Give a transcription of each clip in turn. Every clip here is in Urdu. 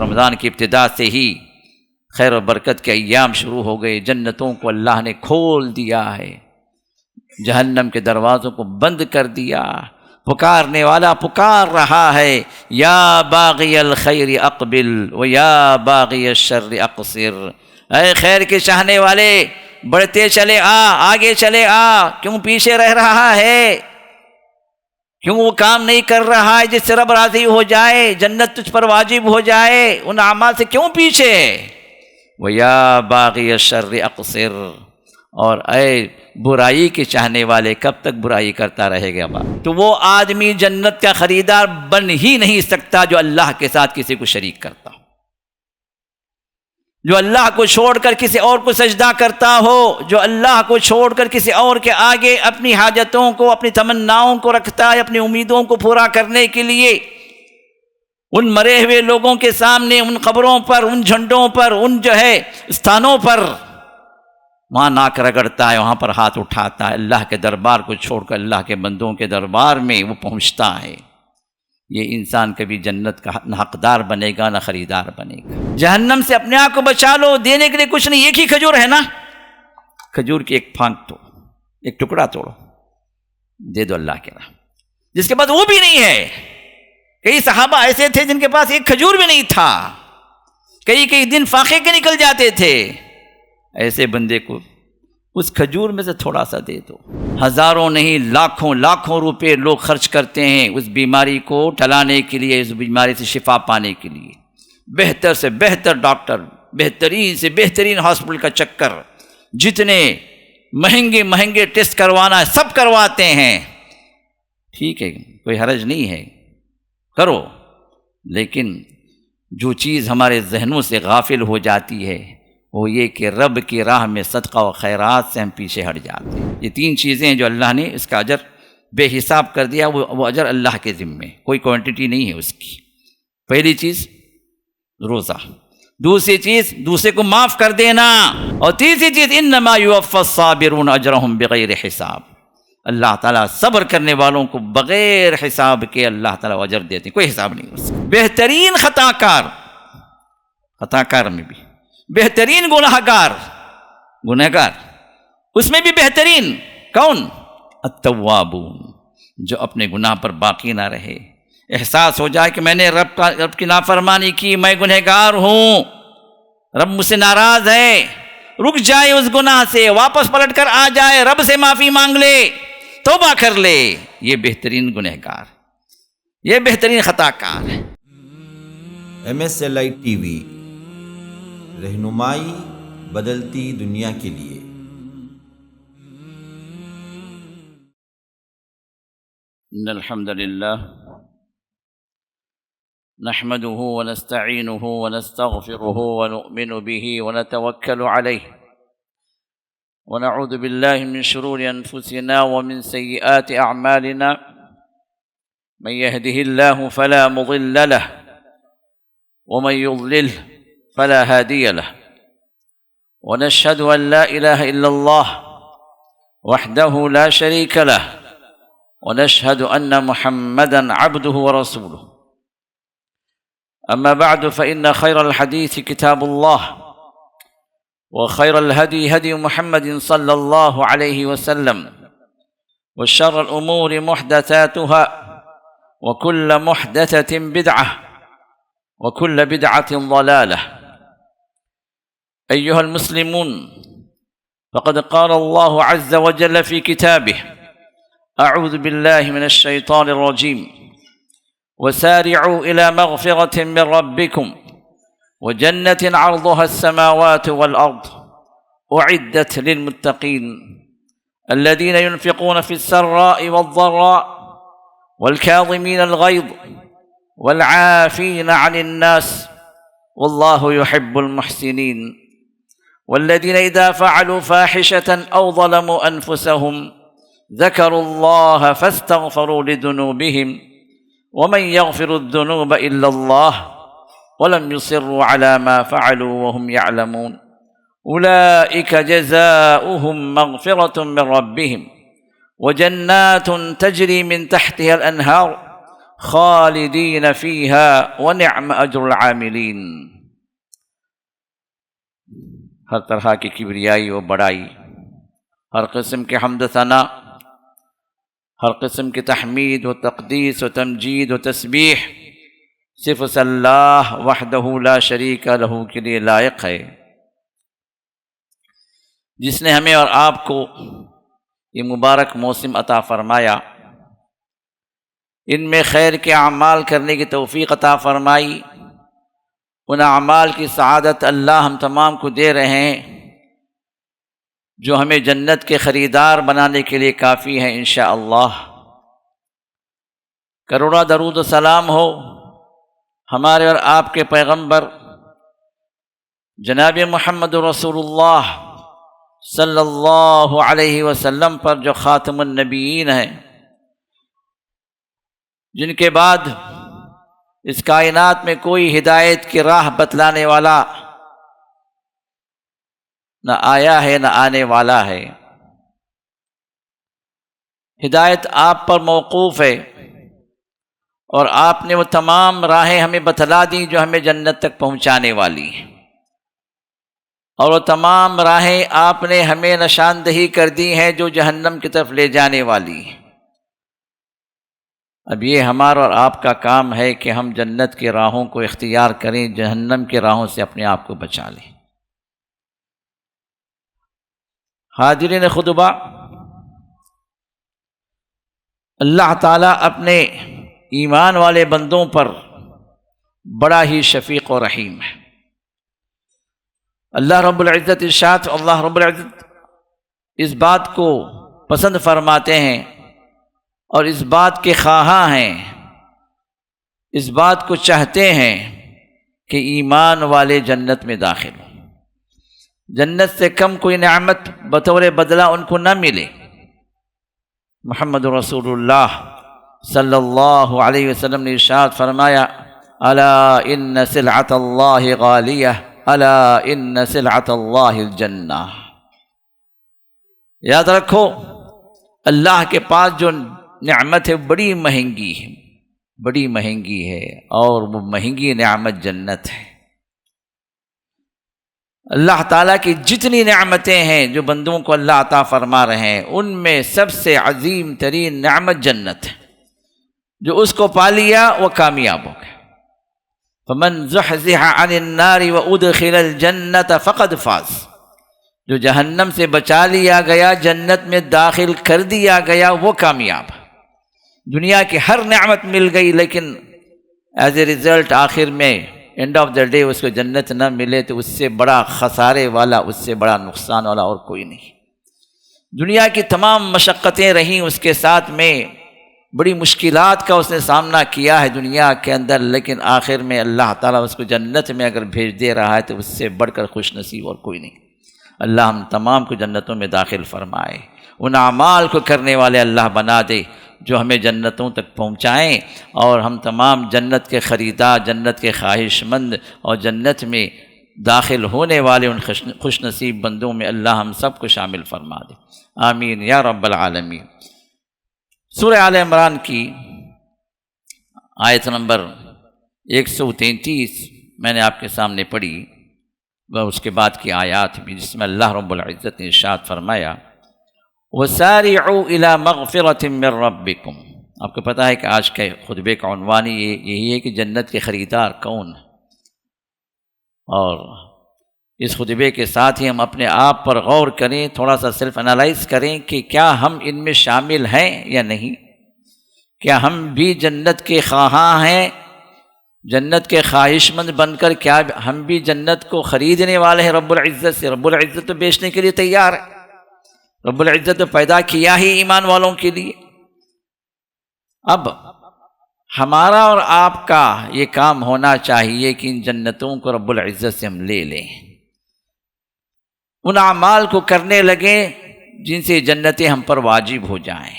رمضان کی ابتدا سے ہی خیر و برکت کے ایام شروع ہو گئے، جنتوں کو اللہ نے کھول دیا ہے، جہنم کے دروازوں کو بند کر دیا۔ پکارنے والا پکار رہا ہے، یا باغی الخیر اقبل و یا باغی الشر اقصر، اے خیر کے چاہنے والے بڑھتے چلے آگے چلے کیوں پیچھے رہ رہا ہے؟ کیوں وہ کام نہیں کر رہا ہے جس سے رب راضی ہو جائے، جنت تجھ پر واجب ہو جائے؟ ان اعمال سے کیوں پیچھے؟ وَيَا بَاغِيَ الشَّرِّ أَقْصِرْ، اور اے برائی کے چاہنے والے کب تک برائی کرتا رہے گا؟ تو وہ آدمی جنت کا خریدار بن ہی نہیں سکتا جو اللہ کے ساتھ کسی کو شریک کرتا ہو، جو اللہ کو چھوڑ کر کسی اور کو سجدہ کرتا ہو، جو اللہ کو چھوڑ کر کسی اور کے آگے اپنی حاجتوں کو، اپنی تمناؤں کو رکھتا ہے، اپنی امیدوں کو پورا کرنے کے لیے ان مرے ہوئے لوگوں کے سامنے، ان قبروں پر، ان جھنڈوں پر، ان استھانوں پر وہاں ناک رگڑتا ہے، وہاں پر ہاتھ اٹھاتا ہے، اللہ کے دربار کو چھوڑ کر اللہ کے بندوں کے دربار میں وہ پہنچتا ہے۔ یہ انسان کبھی جنت کا نہ حقدار بنے گا نہ خریدار بنے گا۔ جہنم سے اپنے آپ کو بچا لو، دینے کے لیے کچھ نہیں، ایک ہی کھجور ہے نا، کھجور کی ایک پھانک تو ایک ٹکڑا توڑو دے دو اللہ کے راہ۔ جس کے پاس وہ بھی نہیں ہے، کئی صحابہ ایسے تھے جن کے پاس ایک کھجور بھی نہیں تھا، کئی دن فاقے کے نکل جاتے تھے، ایسے بندے کو اس کھجور میں سے تھوڑا سا دے دو۔ ہزاروں نہیں لاکھوں روپے لوگ خرچ کرتے ہیں اس بیماری کو ٹلانے کے لیے، اس بیماری سے شفا پانے کے لیے، بہتر سے بہتر ڈاکٹر، بہترین سے بہترین ہاسپٹل کا چکر، جتنے مہنگے ٹیسٹ کروانا ہے سب کرواتے ہیں، ٹھیک ہے کوئی حرج نہیں ہے، کرو، لیکن جو چیز ہمارے ذہنوں سے غافل ہو جاتی ہے وہ یہ کہ رب کی راہ میں صدقہ و خیرات سے ہم پیچھے ہٹ جاتے ہیں۔ یہ تین چیزیں ہیں جو اللہ نے اس کا اجر بے حساب کر دیا، وہ اجر اللہ کے ذمے، کوئی کوانٹٹی نہیں ہے اس کی۔ پہلی چیز روزہ، دوسری چیز دوسرے کو معاف کر دینا، اور تیسری چیز انما یوفی الصابرون اجرہم بغیر حساب، اللہ تعالیٰ صبر کرنے والوں کو بغیر حساب کے اللہ تعالیٰ اجر دیتے ہیں، کوئی حساب نہیں اس کا۔ بہترین خطا کار میں بھی بہترین گنہگار اس میں بھی بہترین کون؟ التوابون، جو اپنے گناہ پر باقی نہ رہے، احساس ہو جائے کہ میں نے رب کی نافرمانی کی، میں گنہگار ہوں، رب مجھ سے ناراض ہے، رک جائے اس گناہ سے، واپس پلٹ کر آ جائے، رب سے معافی مانگ لے، توبہ کر لے، یہ بہترین گنہگار، یہ بہترین خطا کار ہے۔ MSLI TV، رہنمائی بدلتی دنیا کے لیے۔ ان الحمد للہ نحمده ونستعینه ونستغفره ونؤمن به ونتوکل علیہ ونعوذ باللہ من شرور انفسنا ومن سیئات اعمالنا، من يهده الله فلا مضل له ومن يضلل فلا هادي له، ونشهد أن لا إله إلا الله وحده لا شريك له، ونشهد أن محمدًا عبده ورسوله، أما بعد فإن خير الحديث كتاب الله، وخير الهدي هدي محمد صلى الله عليه وسلم، وشر الأمور محدثاتها، وكل محدثة بدعة، وكل بدعة ضلالة۔ أيها المسلمون، فقد قال الله عز وجل في كتابه: أعوذ بالله من الشيطان الرجيم، وسارعوا إلى مغفرة من ربكم وجنة عرضها السماوات والأرض أعدت للمتقين الذين ينفقون في السراء والضراء والكاظمين الغيظ والعافين عن الناس والله يحب المحسنين، والذين إذا فعلوا فاحشة أو ظلموا أنفسهم ذكروا الله فاستغفروا لذنوبهم ومن يغفر الذنوب إلا الله ولم يصروا على ما فعلوا وهم يعلمون أولئك جزاؤهم مغفرة من ربهم وجنات تجري من تحتها الأنهار خالدین فیہا ونعم اجر العاملین۔ ہر طرح کی کبریائی و بڑائی، ہر قسم کے حمد و ثنا، ہر قسم کی تحمید و تقدیس و تمجید و تسبیح صرف اس اللہ وحدہ لا شریک لہ کے لیے لائق ہے، جس نے ہمیں اور آپ کو یہ مبارک موسم عطا فرمایا، ان میں خیر کے اعمال کرنے کی توفیق عطا فرمائی۔ ان اعمال کی سعادت اللہ ہم تمام کو دے رہے ہیں جو ہمیں جنت کے خریدار بنانے کے لیے کافی ہے انشاءاللہ۔ کروڑا درود و سلام ہو ہمارے اور آپ کے پیغمبر جناب محمد رسول اللہ صلی اللہ علیہ وسلم پر، جو خاتم النبیین ہیں، جن کے بعد اس کائنات میں کوئی ہدایت کی راہ بتلانے والا نہ آیا ہے نہ آنے والا ہے۔ ہدایت آپ پر موقوف ہے، اور آپ نے وہ تمام راہیں ہمیں بتلا دیں جو ہمیں جنت تک پہنچانے والی ہیں، اور وہ تمام راہیں آپ نے ہمیں نشاندہی کر دی ہیں جو جہنم کی طرف لے جانے والی ہیں۔ اب یہ ہمارا اور آپ کا کام ہے کہ ہم جنت کی راہوں کو اختیار کریں، جہنم کی راہوں سے اپنے آپ کو بچا لیں۔ حاضرین خطبہ، اللہ تعالیٰ اپنے ایمان والے بندوں پر بڑا ہی شفیق و رحیم ہے۔ اللہ رب العزت ارشاد، اللہ رب العزت اس بات کو پسند فرماتے ہیں اور اس بات کے خواہاں ہیں، اس بات کو چاہتے ہیں کہ ایمان والے جنت میں داخل ہوں۔ جنت سے کم کوئی نعمت بطور بدلہ ان کو نہ ملے۔ محمد رسول اللہ صلی اللہ علیہ وسلم نے ارشاد فرمایا، الا ان سلعۃ اللہ غالیہ، الا ان سلعۃ اللہ الجنہ۔ یاد رکھو، اللہ کے پاس جو نعمت ہے بڑی مہنگی ہے، بڑی مہنگی ہے، اور وہ مہنگی نعمت جنت ہے۔ اللہ تعالیٰ کی جتنی نعمتیں ہیں جو بندوں کو اللہ عطا فرما رہے ہیں، ان میں سب سے عظیم ترین نعمت جنت ہے۔ جو اس کو پا لیا وہ کامیاب ہو گیا۔ فمن زحزح عن النار وادخل الجنة فقد فاز۔ جو جہنم سے بچا لیا گیا، جنت میں داخل کر دیا گیا، وہ کامیاب ہے۔ دنیا کی ہر نعمت مل گئی، لیکن ایز اے ریزلٹ آخر میں اینڈ آف دا ڈے اس کو جنت نہ ملے تو اس سے بڑا خسارے والا، اس سے بڑا نقصان والا اور کوئی نہیں۔ دنیا کی تمام مشقتیں رہیں اس کے ساتھ میں، بڑی مشکلات کا اس نے سامنا کیا ہے دنیا کے اندر، لیکن آخر میں اللہ تعالیٰ اس کو جنت میں اگر بھیج دے رہا ہے تو اس سے بڑھ کر خوش نصیب اور کوئی نہیں۔ اللہ ہم تمام کو جنتوں میں داخل فرمائے، ان اعمال کو کرنے والے اللہ بنا دے جو ہمیں جنتوں تک پہنچائیں، اور ہم تمام جنت کے خریدار، جنت کے خواہش مند، اور جنت میں داخل ہونے والے ان خوش نصیب بندوں میں اللہ ہم سب کو شامل فرما دے، آمین یا رب العالمین۔ سورہ آل عمران کی آیت نمبر 133 میں نے آپ کے سامنے پڑھی، وہ اس کے بعد کی آیات بھی، جس میں اللہ رب العزت نے ارشاد فرمایا، وَسَارِعُوا إِلَى مَغْفِرَةٍ مِّن رَّبِّكُمْ۔ آپ کو پتہ ہے کہ آج کے خطبے کا عنوان یہی ہے کہ جنت کے خریدار کون ہیں، اور اس خطبے کے ساتھ ہی ہم اپنے آپ پر غور کریں، تھوڑا سا سیلف انالائز کریں کہ کیا ہم ان میں شامل ہیں یا نہیں۔ کیا ہم بھی جنت کے خواہاں ہیں، جنت کے خواہش مند بن کر کیا ہم بھی جنت کو خریدنے والے ہیں رب العزت سے؟ رب العزت تو بیچنے کے لیے تیار ہے، رب العزت تو پیدا کیا ہی ایمان والوں کے لیے۔ اب ہمارا اور آپ کا یہ کام ہونا چاہیے کہ ان جنتوں کو رب العزت سے ہم لے لیں، ان اعمال کو کرنے لگیں جن سے جنتیں ہم پر واجب ہو جائیں،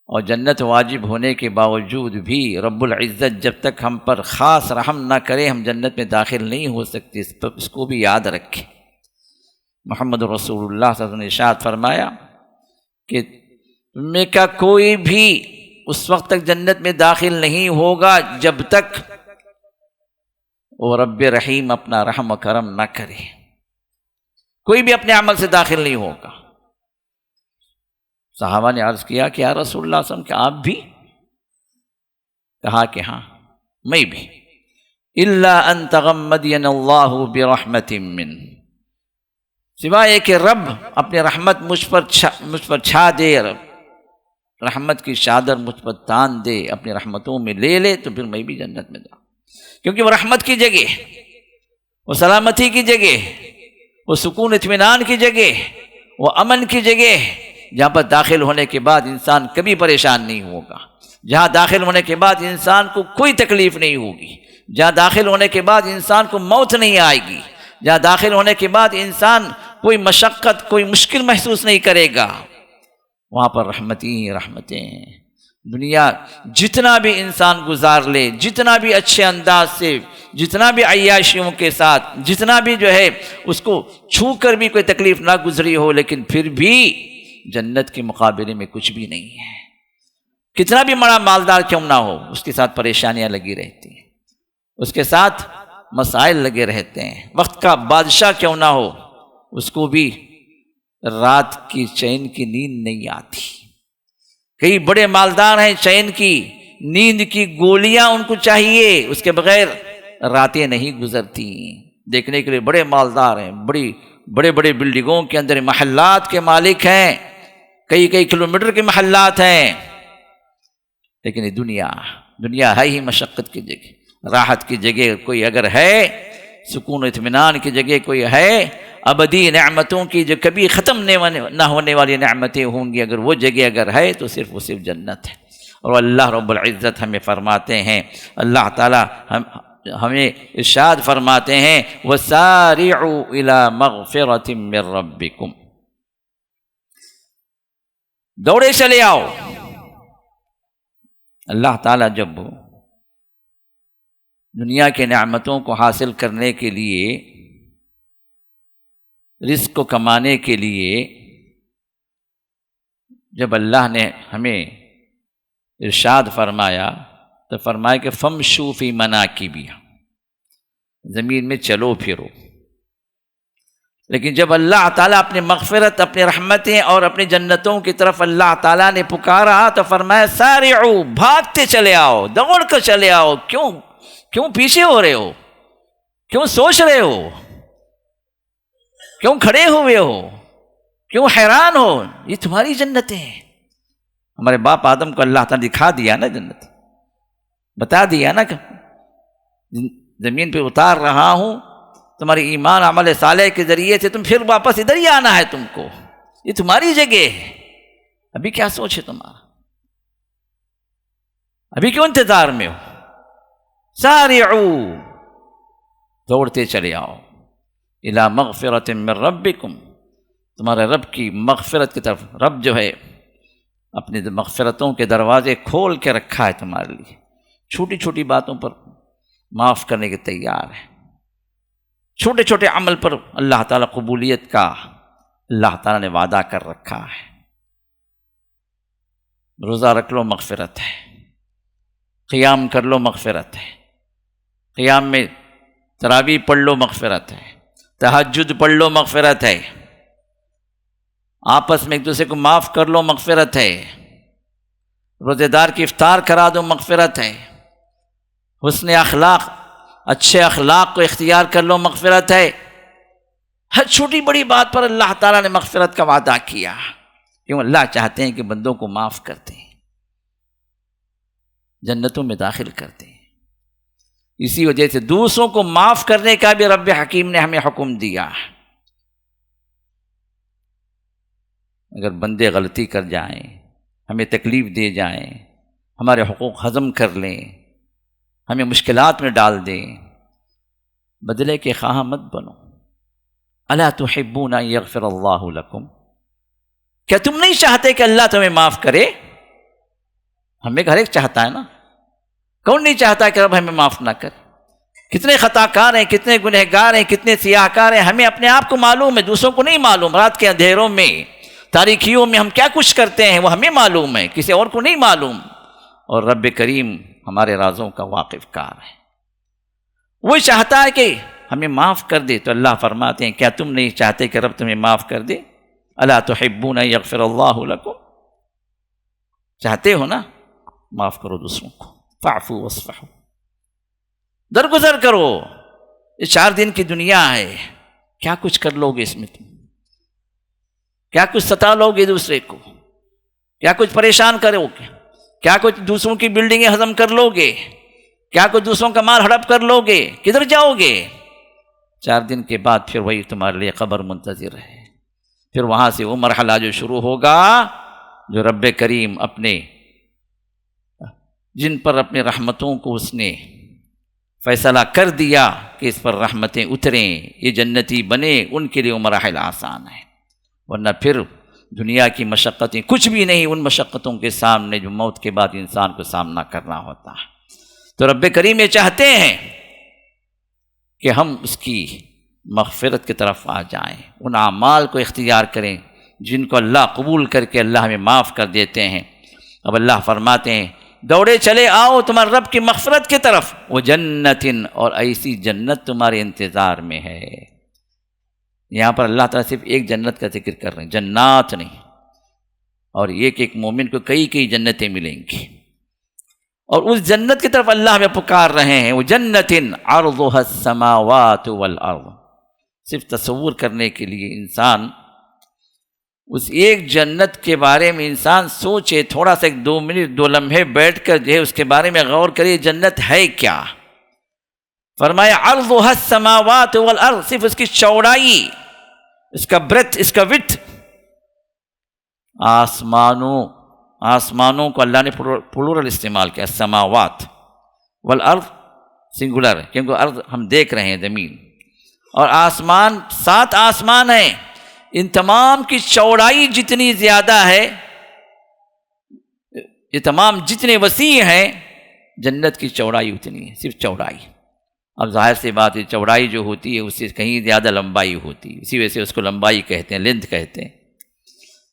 اور جنت واجب ہونے کے باوجود بھی رب العزت جب تک ہم پر خاص رحم نہ کرے ہم جنت میں داخل نہیں ہو سکتے، اس کو بھی یاد رکھیں۔ محمد رسول اللہ صلی اللہ علیہ وسلم نے ارشاد فرمایا کہ تم میں کا کوئی بھی اس وقت تک جنت میں داخل نہیں ہوگا جب تک وہ رب رحیم اپنا رحم و کرم نہ کرے. کوئی بھی اپنے عمل سے داخل نہیں ہوگا. صحابہ نے عرض کیا کہ یا رسول اللہ صلی اللہ علیہ وسلم کہ آپ بھی؟ کہا کہ ہاں میں بھی. الا ان تغمدنی اللہ برحمت من، سوائے کہ رب اپنی رحمت مجھ پر چھا دے، رحمت کی چادر مجھ پر تان دے، اپنی رحمتوں میں لے لے، تو پھر میں بھی جنت میں جاؤں. کیونکہ وہ رحمت کی جگہ، وہ سلامتی کی جگہ، وہ سکون اطمینان کی جگہ، وہ امن کی جگہ، جہاں پر داخل ہونے کے بعد انسان کبھی پریشان نہیں ہوگا، جہاں داخل ہونے کے بعد انسان کو کوئی تکلیف نہیں ہوگی، جہاں داخل ہونے کے بعد انسان کو موت نہیں آئے گی، جہاں داخل ہونے کے بعد انسان کوئی مشقت، کوئی مشکل محسوس نہیں کرے گا. وہاں پر رحمتیں ہیں. دنیا جتنا بھی انسان گزار لے، جتنا بھی اچھے انداز سے، جتنا بھی عیاشیوں کے ساتھ، جتنا بھی جو ہے اس کو چھو کر بھی کوئی تکلیف نہ گزری ہو، لیکن پھر بھی جنت کے مقابلے میں کچھ بھی نہیں ہے. کتنا بھی بڑا مالدار کیوں نہ ہو، اس کے ساتھ پریشانیاں لگی رہتی ہیں، اس کے ساتھ مسائل لگے رہتے ہیں. وقت کا بادشاہ کیوں نہ ہو، اس کو بھی رات کی چین کی نیند نہیں آتی. کئی بڑے مالدار ہیں، چین کی نیند کی گولیاں ان کو چاہیے، اس کے بغیر راتیں نہیں گزرتی. دیکھنے کے لیے بڑے مالدار ہیں، بڑے بڑے بلڈنگوں کے اندر محلات کے مالک ہیں، کئی کلومیٹر کے محلات ہیں، لیکن یہ دنیا ہے ہی مشقت کی جگہ، راحت کی جگہ کوئی اگر ہے، سکون و اطمینان کی جگہ کوئی ہے، ابدی نعمتوں کی جو کبھی ختم نہ ہونے والی نعمتیں ہوں گی، اگر وہ جگہ اگر ہے تو صرف جنت ہے. اور اللہ رب العزت ہمیں فرماتے ہیں، اللہ تعالی ہمیں ارشاد فرماتے ہیں وَسَارِعُوا إِلَى مَغْفِرَةٍ مِّن رَبِّكُمْ، دوڑے چلے آؤ. اللہ تعالیٰ جب دنیا کے نعمتوں کو حاصل کرنے کے لیے، رزق کو کمانے کے لیے، جب اللہ نے ہمیں ارشاد فرمایا تو فرمایا کہ فَامْشُوا فِي مَنَاكِبِهَا، زمین میں چلو پھرو. لیکن جب اللہ تعالیٰ اپنی مغفرت، اپنی رحمتیں اور اپنی جنتوں کی طرف اللہ تعالیٰ نے پکارا تو فرمایا سارعوا، بھاگتے چلے آؤ، دوڑ کر چلے آؤ. کیوں پیچھے ہو رہے ہو؟ کیوں سوچ رہے ہو؟ کیوں کھڑے ہوئے ہو؟ کیوں حیران ہو؟ یہ تمہاری جنتیں ہیں. ہمارے باپ آدم کو اللہ تعالیٰ دکھا دیا نا جنت، بتا دیا نا کہ زمین پہ اتار رہا ہوں، تمہاری ایمان عمل صالح کے ذریعے سے تم پھر واپس ادھر ہی آنا ہے تم کو، یہ تمہاری جگہ ہے. ابھی کیا سوچ ہے تمہارا؟ ابھی کیوں انتظار میں ہو؟ سارعوا، دوڑتے چلے آؤ، الی مغفرۃ من ربکم، تمہارے رب کی مغفرت کی طرف. رب جو ہے اپنی مغفرتوں کے دروازے کھول کے رکھا ہے تمہارے لیے، چھوٹی چھوٹی باتوں پر معاف کرنے کے تیار ہے، چھوٹے چھوٹے عمل پر اللہ تعالیٰ قبولیت کا اللہ تعالیٰ نے وعدہ کر رکھا ہے. روزہ رکھ لو مغفرت ہے، قیام کر لو مغفرت ہے، قیام میں تراویح پڑھ لو مغفرت ہے، تہجد پڑھ لو مغفرت ہے، آپس میں ایک دوسرے کو معاف کر لو مغفرت ہے، روزے دار کی افطار کرا دو مغفرت ہے، حسن اخلاق، اچھے اخلاق کو اختیار کر لو مغفرت ہے. ہر چھوٹی بڑی بات پر اللہ تعالیٰ نے مغفرت کا وعدہ کیا، کیوں؟ اللہ چاہتے ہیں کہ بندوں کو معاف کرتے ہیں، جنتوں میں داخل کرتے ہیں. اسی وجہ سے دوسروں کو معاف کرنے کا بھی رب حکیم نے ہمیں حکم دیا. اگر بندے غلطی کر جائیں، ہمیں تکلیف دے جائیں، ہمارے حقوق ہضم کر لیں، ہمیں مشکلات میں ڈال دیں، بدلے کے خواہاں مت بنو. الا تحبون ان یغفر اللہ لکم، کیا تم نہیں چاہتے کہ اللہ تمہیں معاف کرے؟ ہمیں ہر ایک چاہتا ہے نا، کون نہیں چاہتا کہ رب ہمیں معاف نہ کرے؟ کتنے خطا کار ہیں، کتنے گنہگار ہیں، کتنے سیاہ کار ہیں، ہمیں اپنے آپ کو معلوم ہے، دوسروں کو نہیں معلوم. رات کے اندھیروں میں، تاریکیوں میں ہم کیا کچھ کرتے ہیں وہ ہمیں معلوم ہے، کسی اور کو نہیں معلوم. اور رب کریم ہمارے رازوں کا واقف کار ہے. وہ چاہتا ہے کہ ہمیں معاف کر دے، تو اللہ فرماتے ہیں کیا تم نہیں چاہتے کہ رب تمہیں معاف کر دے؟ الا تحبون ان یغفر اللہ لکم، چاہتے ہو نا معاف کرو دوسروں کو. فاعفوا واصفحوا، درگزر کرو. یہ 4 دن کی دنیا ہے، کیا کچھ کر لو گے اس میں؟ تم کیا کچھ ستا لو گے دوسرے کو؟ کیا کچھ پریشان کرو گے؟ کیا کچھ دوسروں کی بلڈنگیں ہضم کر لو گے؟ کیا کچھ دوسروں کا مال ہڑپ کر لو گے؟ کدھر جاؤ گے؟ 4 دن کے بعد پھر وہی تمہارے لیے قبر منتظر ہے. پھر وہاں سے وہ مرحلہ جو شروع ہوگا جو رب کریم اپنے جن پر اپنے رحمتوں کو اس نے فیصلہ کر دیا کہ اس پر رحمتیں اتریں، یہ جنتی بنے، ان کے لیے وہ مراحل آسان ہیں. ورنہ پھر دنیا کی مشقتیں کچھ بھی نہیں ان مشقتوں کے سامنے جو موت کے بعد انسان کو سامنا کرنا ہوتا ہے. تو رب کریم یہ چاہتے ہیں کہ ہم اس کی مغفرت کی طرف آ جائیں، ان اعمال کو اختیار کریں جن کو اللہ قبول کر کے اللہ ہمیں معاف کر دیتے ہیں. اب اللہ فرماتے ہیں دوڑے چلے آؤ تمہارے رب کی مغفرت کی طرف، وہ جنتن، اور ایسی جنت تمہارے انتظار میں ہے. یہاں پر اللہ تعالیٰ صرف ایک جنت کا ذکر کر رہے ہیں، جنات نہیں. اور ایک مومن کو کئی جنتیں ملیں گی، اور اس جنت کی طرف اللہ ہمیں پکار رہے ہیں. وہ جنتن عرضها السماوات والارض. صرف تصور کرنے کے لیے انسان اس ایک جنت کے بارے میں انسان سوچے، تھوڑا سا 2 منٹ 2 لمحے بیٹھ کر جو ہے اس کے بارے میں غور کرے جنت ہے کیا. فرمایا عرضها السماوات والارض، صرف اس کی چوڑائی، اس کا بریتھ، اس کا وڈتھ، آسمانوں کو اللہ نے پلورل استعمال کیا، السماوات، والارض سنگولر ہے کیونکہ ارض ہم دیکھ رہے ہیں زمین، اور آسمان 7 آسمان ہیں. ان تمام کی چوڑائی جتنی زیادہ ہے، یہ تمام جتنے وسیع ہیں، جنت کی چوڑائی اتنی ہے، صرف چوڑائی. اب ظاہر سی بات ہے چوڑائی جو ہوتی ہے اس سے کہیں زیادہ لمبائی ہوتی ہے، اسی وجہ سے اس کو لمبائی کہتے ہیں، لینتھ کہتے ہیں.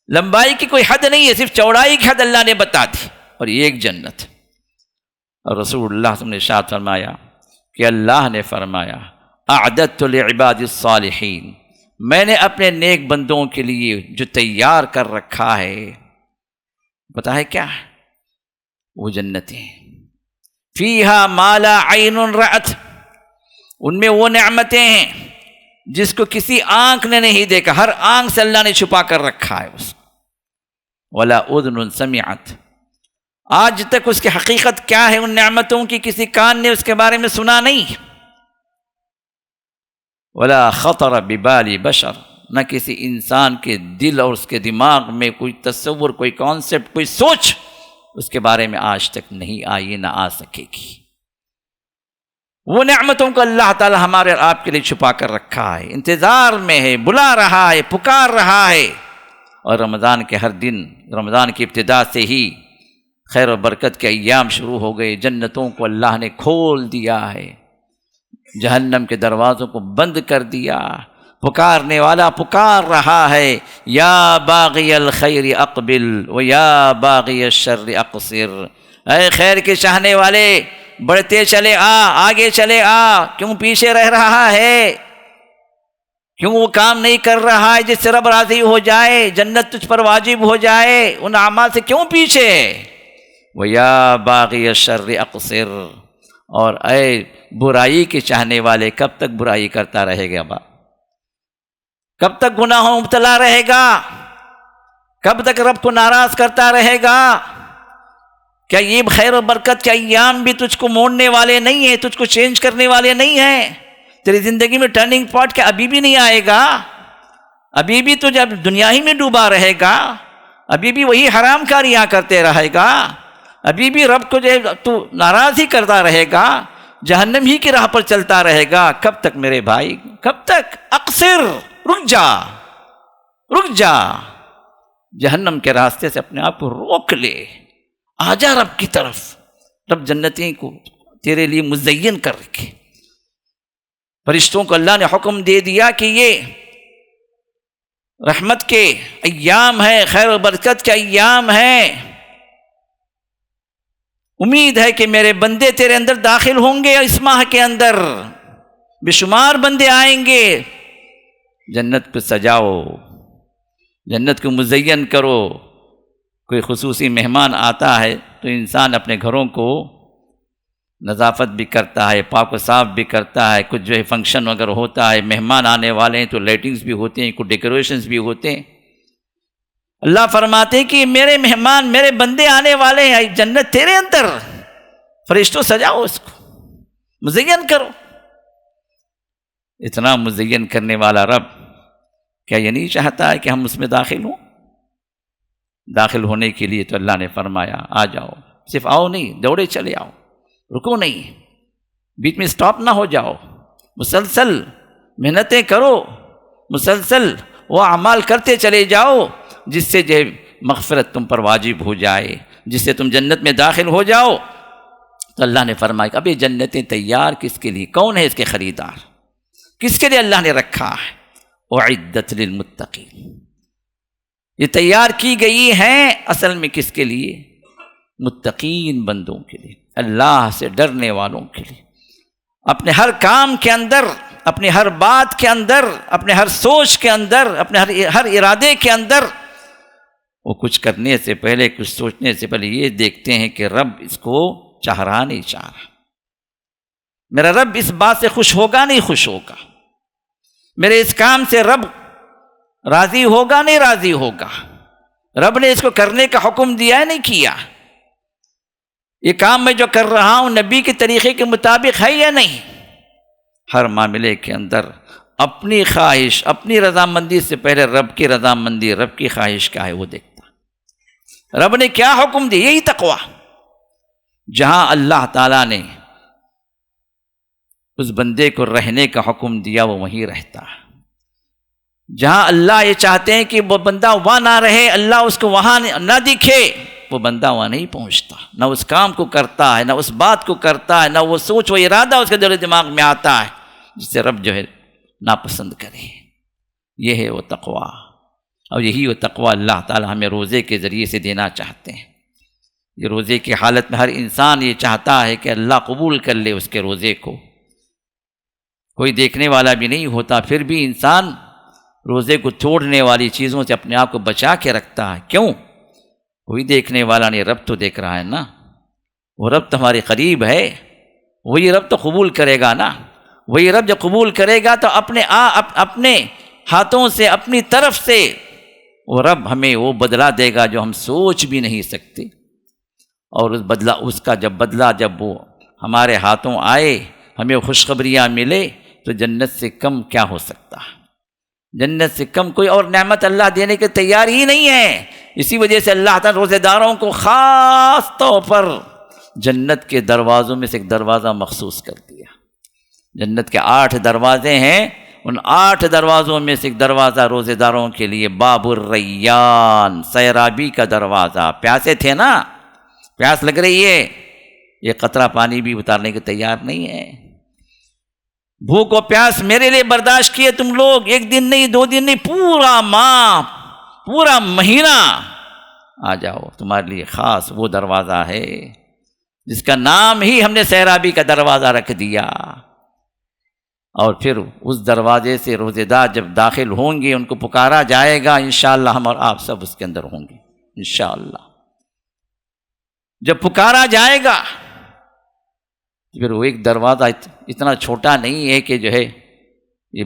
لمبائی کی کوئی حد نہیں ہے، صرف چوڑائی کی حد اللہ نے بتا دی. اور یہ ایک جنت. اور رسول اللہ صلی اللہ علیہ وسلم نے ارشاد فرمایا کہ اللہ نے فرمایا اعددت لعباد الصالحین، میں نے اپنے نیک بندوں کے لیے جو تیار کر رکھا ہے، پتہ ہے کیا؟ وہ جنتیں فیہا ما لا عین رأت، ان میں وہ نعمتیں ہیں جس کو کسی آنکھ نے نہیں دیکھا، ہر آنکھ سے اللہ نے چھپا کر رکھا ہے اس کو. ولا اذن سمعت، آج تک اس کی حقیقت کیا ہے ان نعمتوں کی کسی کان نے اس کے بارے میں سنا نہیں. ولا خطر ببال بشر، نہ کسی انسان کے دل اور اس کے دماغ میں کوئی تصور، کوئی کانسیپٹ، کوئی سوچ اس کے بارے میں آج تک نہیں آئی، نہ آ سکے گی. وہ نعمتوں کو اللہ تعالی ہمارے اور آپ کے لیے چھپا کر رکھا ہے، انتظار میں ہے، بلا رہا ہے، پکار رہا ہے. اور رمضان کے ہر دن، رمضان کی ابتدا سے ہی خیر و برکت کے ایام شروع ہو گئے. جنتوں کو اللہ نے کھول دیا ہے، جہنم کے دروازوں کو بند کر دیا. پکارنے والا پکار رہا ہے، یا باغی الخیر اقبل و یا باغی الشر اقصر. اے خیر کے چاہنے والے بڑھتے چلے آگے چلے کیوں پیچھے رہ رہا ہے؟ کیوں وہ کام نہیں کر رہا ہے جس سے رب راضی ہو جائے، جنت تجھ پر واجب ہو جائے؟ ان اعمال سے کیوں پیچھے؟ وَيَا بَاغِيَ الشَّرِّ اقصر، اور اے برائی کے چاہنے والے کب تک برائی کرتا رہے گا؟ کب تک گناہوں میں مبتلا رہے گا؟ کب تک رب کو ناراض کرتا رہے گا؟ کیا یہ خیر و برکت کے ایام بھی تجھ کو موڑنے والے نہیں ہیں، تجھ کو چینج کرنے والے نہیں ہیں؟ تیری زندگی میں ٹرننگ پوائنٹ کیا ابھی بھی نہیں آئے گا؟ ابھی بھی تجھے دنیا ہی میں ڈوبا رہے گا؟ ابھی بھی وہی حرام کاریاں کرتے رہے گا؟ ابھی بھی رب کو جو تو ناراض ہی کرتا رہے گا، جہنم ہی کی راہ پر چلتا رہے گا؟ کب تک میرے بھائی، کب تک؟ اقصر، رک جا، جہنم کے راستے سے اپنے آپ کو روک لے، آ جا رب کی طرف. رب جنتیں کو تیرے لیے مزین کر رکھے. فرشتوں کو اللہ نے حکم دے دیا کہ یہ رحمت کے ایام ہیں، خیر و برکت کے ایام ہیں. امید ہے کہ میرے بندے تیرے اندر داخل ہوں گے اس ماہ کے اندر، بے شمار بندے آئیں گے۔ جنت کو سجاؤ، جنت کو مزین کرو۔ کوئی خصوصی مہمان آتا ہے تو انسان اپنے گھروں کو نظافت بھی کرتا ہے، پاک و صاف بھی کرتا ہے۔ کچھ جو ہے فنکشن اگر ہوتا ہے، مہمان آنے والے ہیں تو لائٹنگز بھی ہوتے ہیں، کچھ ڈیکوریشنز بھی ہوتے ہیں۔ اللہ فرماتے ہیں کہ میرے مہمان، میرے بندے آنے والے ہیں، جنت تیرے اندر، فرشتوں سجاؤ اس کو، مزین کرو۔ اتنا مزین کرنے والا رب کیا یہ نہیں چاہتا ہے کہ ہم اس میں داخل ہوں؟ داخل ہونے کے لیے تو اللہ نے فرمایا آ جاؤ، صرف آؤ نہیں، دوڑے چلے آؤ، رکو نہیں، بیچ میں سٹاپ نہ ہو جاؤ، مسلسل محنتیں کرو، مسلسل وہ اعمال کرتے چلے جاؤ جس سے جو مغفرت تم پر واجب ہو جائے، جس سے تم جنت میں داخل ہو جاؤ۔ تو اللہ نے فرمایا کہ اب یہ جنتیں تیار کس کے لیے؟ کون ہے اس کے خریدار؟ کس کے لیے اللہ نے رکھا ہے؟ اعدت للمتقین، یہ تیار کی گئی ہیں اصل میں کس کے لیے؟ متقین بندوں کے لیے، اللہ سے ڈرنے والوں کے لیے۔ اپنے ہر کام کے اندر، اپنی ہر بات کے اندر، اپنے ہر سوچ کے اندر، اپنے ہر ارادے کے اندر وہ کچھ کرنے سے پہلے، کچھ سوچنے سے پہلے یہ دیکھتے ہیں کہ رب اس کو چاہ رہا نہیں چاہ رہا، میرا رب اس بات سے خوش ہوگا نہیں خوش ہوگا، میرے اس کام سے رب راضی ہوگا نہیں راضی ہوگا، رب نے اس کو کرنے کا حکم دیا ہے نہیں کیا، یہ کام میں جو کر رہا ہوں نبی کے طریقے کے مطابق ہے یا نہیں۔ ہر معاملے کے اندر اپنی خواہش، اپنی رضامندی سے پہلے رب کی رضامندی، رب کی خواہش کیا ہے وہ دیکھتا، رب نے کیا حکم دیا، یہی تقویٰ۔ جہاں اللہ تعالیٰ نے اس بندے کو رہنے کا حکم دیا وہ وہیں رہتا ہے، جہاں اللہ یہ چاہتے ہیں کہ وہ بندہ وہاں نہ رہے، اللہ اس کو وہاں نہ دکھے، وہ بندہ وہاں نہیں پہنچتا، نہ اس کام کو کرتا ہے، نہ اس بات کو کرتا ہے، نہ وہ سوچ و ارادہ اس کے دل و دماغ میں آتا ہے جس سے رب جو ہے ناپسند کرے۔ یہ ہے وہ تقویٰ، اور یہی وہ تقویٰ اللہ تعالی ہمیں روزے کے ذریعے سے دینا چاہتے ہیں۔ یہ روزے کی حالت میں ہر انسان یہ چاہتا ہے کہ اللہ قبول کر لے اس کے روزے کو، کوئی دیکھنے والا بھی نہیں ہوتا، پھر بھی انسان روزے کو توڑنے والی چیزوں سے اپنے آپ کو بچا کے رکھتا ہے۔ کیوں؟ کوئی دیکھنے والا نہیں، رب تو دیکھ رہا ہے نا، وہ رب تمہارے قریب ہے، وہی رب تو قبول کرے گا نا، وہی رب جب قبول کرے گا تو اپنے ہاتھوں سے، اپنی طرف سے وہ رب ہمیں وہ بدلہ دے گا جو ہم سوچ بھی نہیں سکتے، اور اس کا جب وہ ہمارے ہاتھوں آئے، ہمیں خوشخبریاں ملے، تو جنت سے کم کیا ہو سکتا ہے؟ جنت سے کم کوئی اور نعمت اللہ دینے کے تیار ہی نہیں ہے۔ اسی وجہ سے اللہ تعالیٰ روزے داروں کو خاص طور پر جنت کے دروازوں میں سے ایک دروازہ مخصوص کر دیا۔ جنت کے 8 دروازے ہیں، ان 8 دروازوں میں سے ایک دروازہ روزے داروں کے لیے باب الریان، سیرابی کا دروازہ۔ پیاسے تھے نا، پیاس لگ رہی ہے، یہ قطرہ پانی بھی اتارنے کے تیار نہیں ہے۔ بھوک و پیاس میرے لیے برداشت کیے تم لوگ، 1 دن نہیں، 2 دن نہیں، پورا ماہ، پورا مہینہ آ جاؤ، تمہارے لیے خاص وہ دروازہ ہے جس کا نام ہی ہم نے سیرابی کا دروازہ رکھ دیا۔ اور پھر اس دروازے سے روزے دار جب داخل ہوں گے، ان کو پکارا جائے گا، انشاءاللہ ہم اور آپ سب اس کے اندر ہوں گے انشاءاللہ۔ جب پکارا جائے گا پھر وہ ایک دروازہ اتنا چھوٹا نہیں ہے کہ جو ہے یہ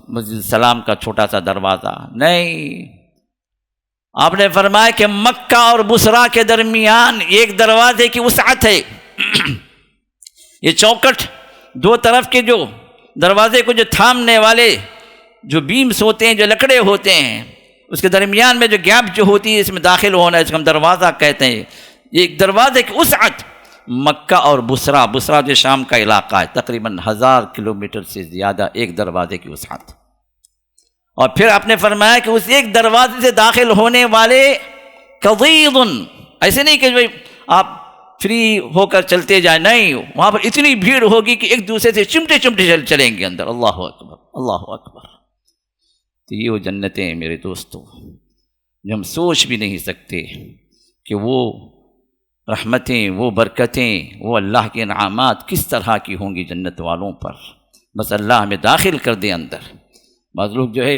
مسجد السلام کا چھوٹا سا دروازہ نہیں، آپ نے فرمایا کہ مکہ اور بصرہ کے درمیان ایک دروازے کی وسعت ہے۔ یہ چوکٹ، 2 طرف کے جو دروازے کو جو تھامنے والے جو بیمز ہوتے ہیں، جو لکڑے ہوتے ہیں، اس کے درمیان میں جو گیپ جو ہوتی ہے، اس میں داخل ہونا ہے، اس کو ہم دروازہ کہتے ہیں۔ ایک دروازے کی وسعت مکہ اور بصرہ جو شام کا علاقہ ہے، تقریباً 1000 کلومیٹر سے زیادہ ایک دروازے کی وسعت۔ اور پھر آپ نے فرمایا کہ اس ایک دروازے سے داخل ہونے والے قضیض، ایسے نہیں کہ آپ فری ہو کر چلتے جائیں، نہیں، وہاں پر اتنی بھیڑ ہوگی کہ ایک دوسرے سے چمٹے چلیں گے اندر۔ اللہ اکبر، اللہ اکبر۔ تو یہ وہ جنتیں ہیں میرے دوستو جو ہم سوچ بھی نہیں سکتے کہ وہ رحمتیں، وہ برکتیں، وہ اللہ کے انعامات کس طرح کی ہوں گی جنت والوں پر. بس اللہ ہمیں داخل کر دے اندر. بعض لوگ جو ہے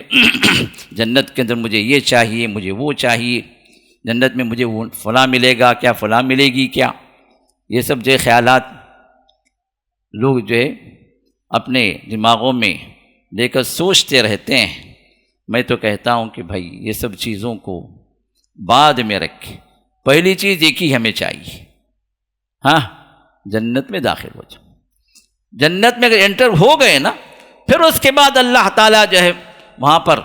جنت کے اندر مجھے یہ چاہیے، مجھے وہ چاہیے، جنت میں مجھے وہ فلاں ملے گا کیا، فلاں ملے گی کیا، یہ سب جو ہے خیالات لوگ جو ہے اپنے دماغوں میں لے کر سوچتے رہتے ہیں. میں تو کہتا ہوں کہ بھائی یہ سب چیزوں کو بعد میں رکھیں. پہلی چیز ایک ہی ہمیں چاہیے، ہاں، جنت میں داخل ہو جاؤ. جنت میں اگر انٹر ہو گئے نا، پھر اس کے بعد اللہ تعالیٰ جو ہے وہاں پر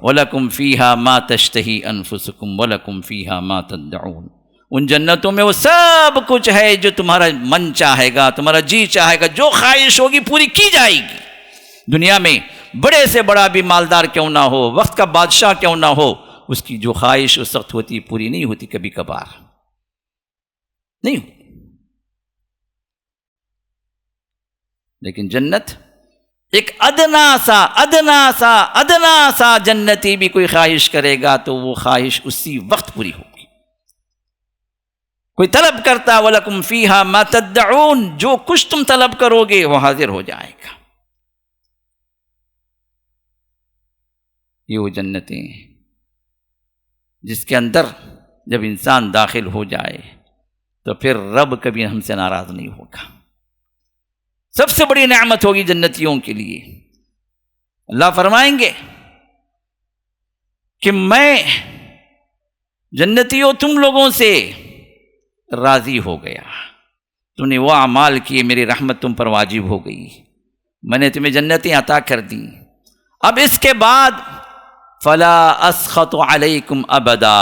وَلَكُمْ فِيهَا مَا تَشْتَهِي أَنفُسُكُمْ وَلَكُمْ فِيهَا مَا تَدَّعُونَ. ان جنتوں میں وہ سب کچھ ہے جو تمہارا من چاہے گا، تمہارا جی چاہے گا، جو خواہش ہوگی پوری کی جائے گی. دنیا میں بڑے سے بڑا بھی مالدار کیوں نہ ہو، وقت کا بادشاہ کیوں نہ ہو، اس کی جو خواہش اس وقت ہوتی پوری نہیں ہوتی، کبھی کبھار نہیں ہوتی. لیکن جنت ایک ادنا سا جنتی بھی کوئی خواہش کرے گا تو وہ خواہش اسی وقت پوری ہوگی. کوئی طلب کرتا وَلَكُمْ فِيهَا مَا تَدَّعُونَ، جو کچھ تم طلب کرو گے وہ حاضر ہو جائے گا. یہ وہ جنتیں ہیں جس کے اندر جب انسان داخل ہو جائے تو پھر رب کبھی ہم سے ناراض نہیں ہوگا. سب سے بڑی نعمت ہوگی جنتیوں کے لیے. اللہ فرمائیں گے کہ میں جنتیوں تم لوگوں سے راضی ہو گیا، تم نے وہ اعمال کیے، میری رحمت تم پر واجب ہو گئی، میں نے تمہیں جنتیں عطا کر دی. اب اس کے بعد فلا اسخط علیکم ابدا،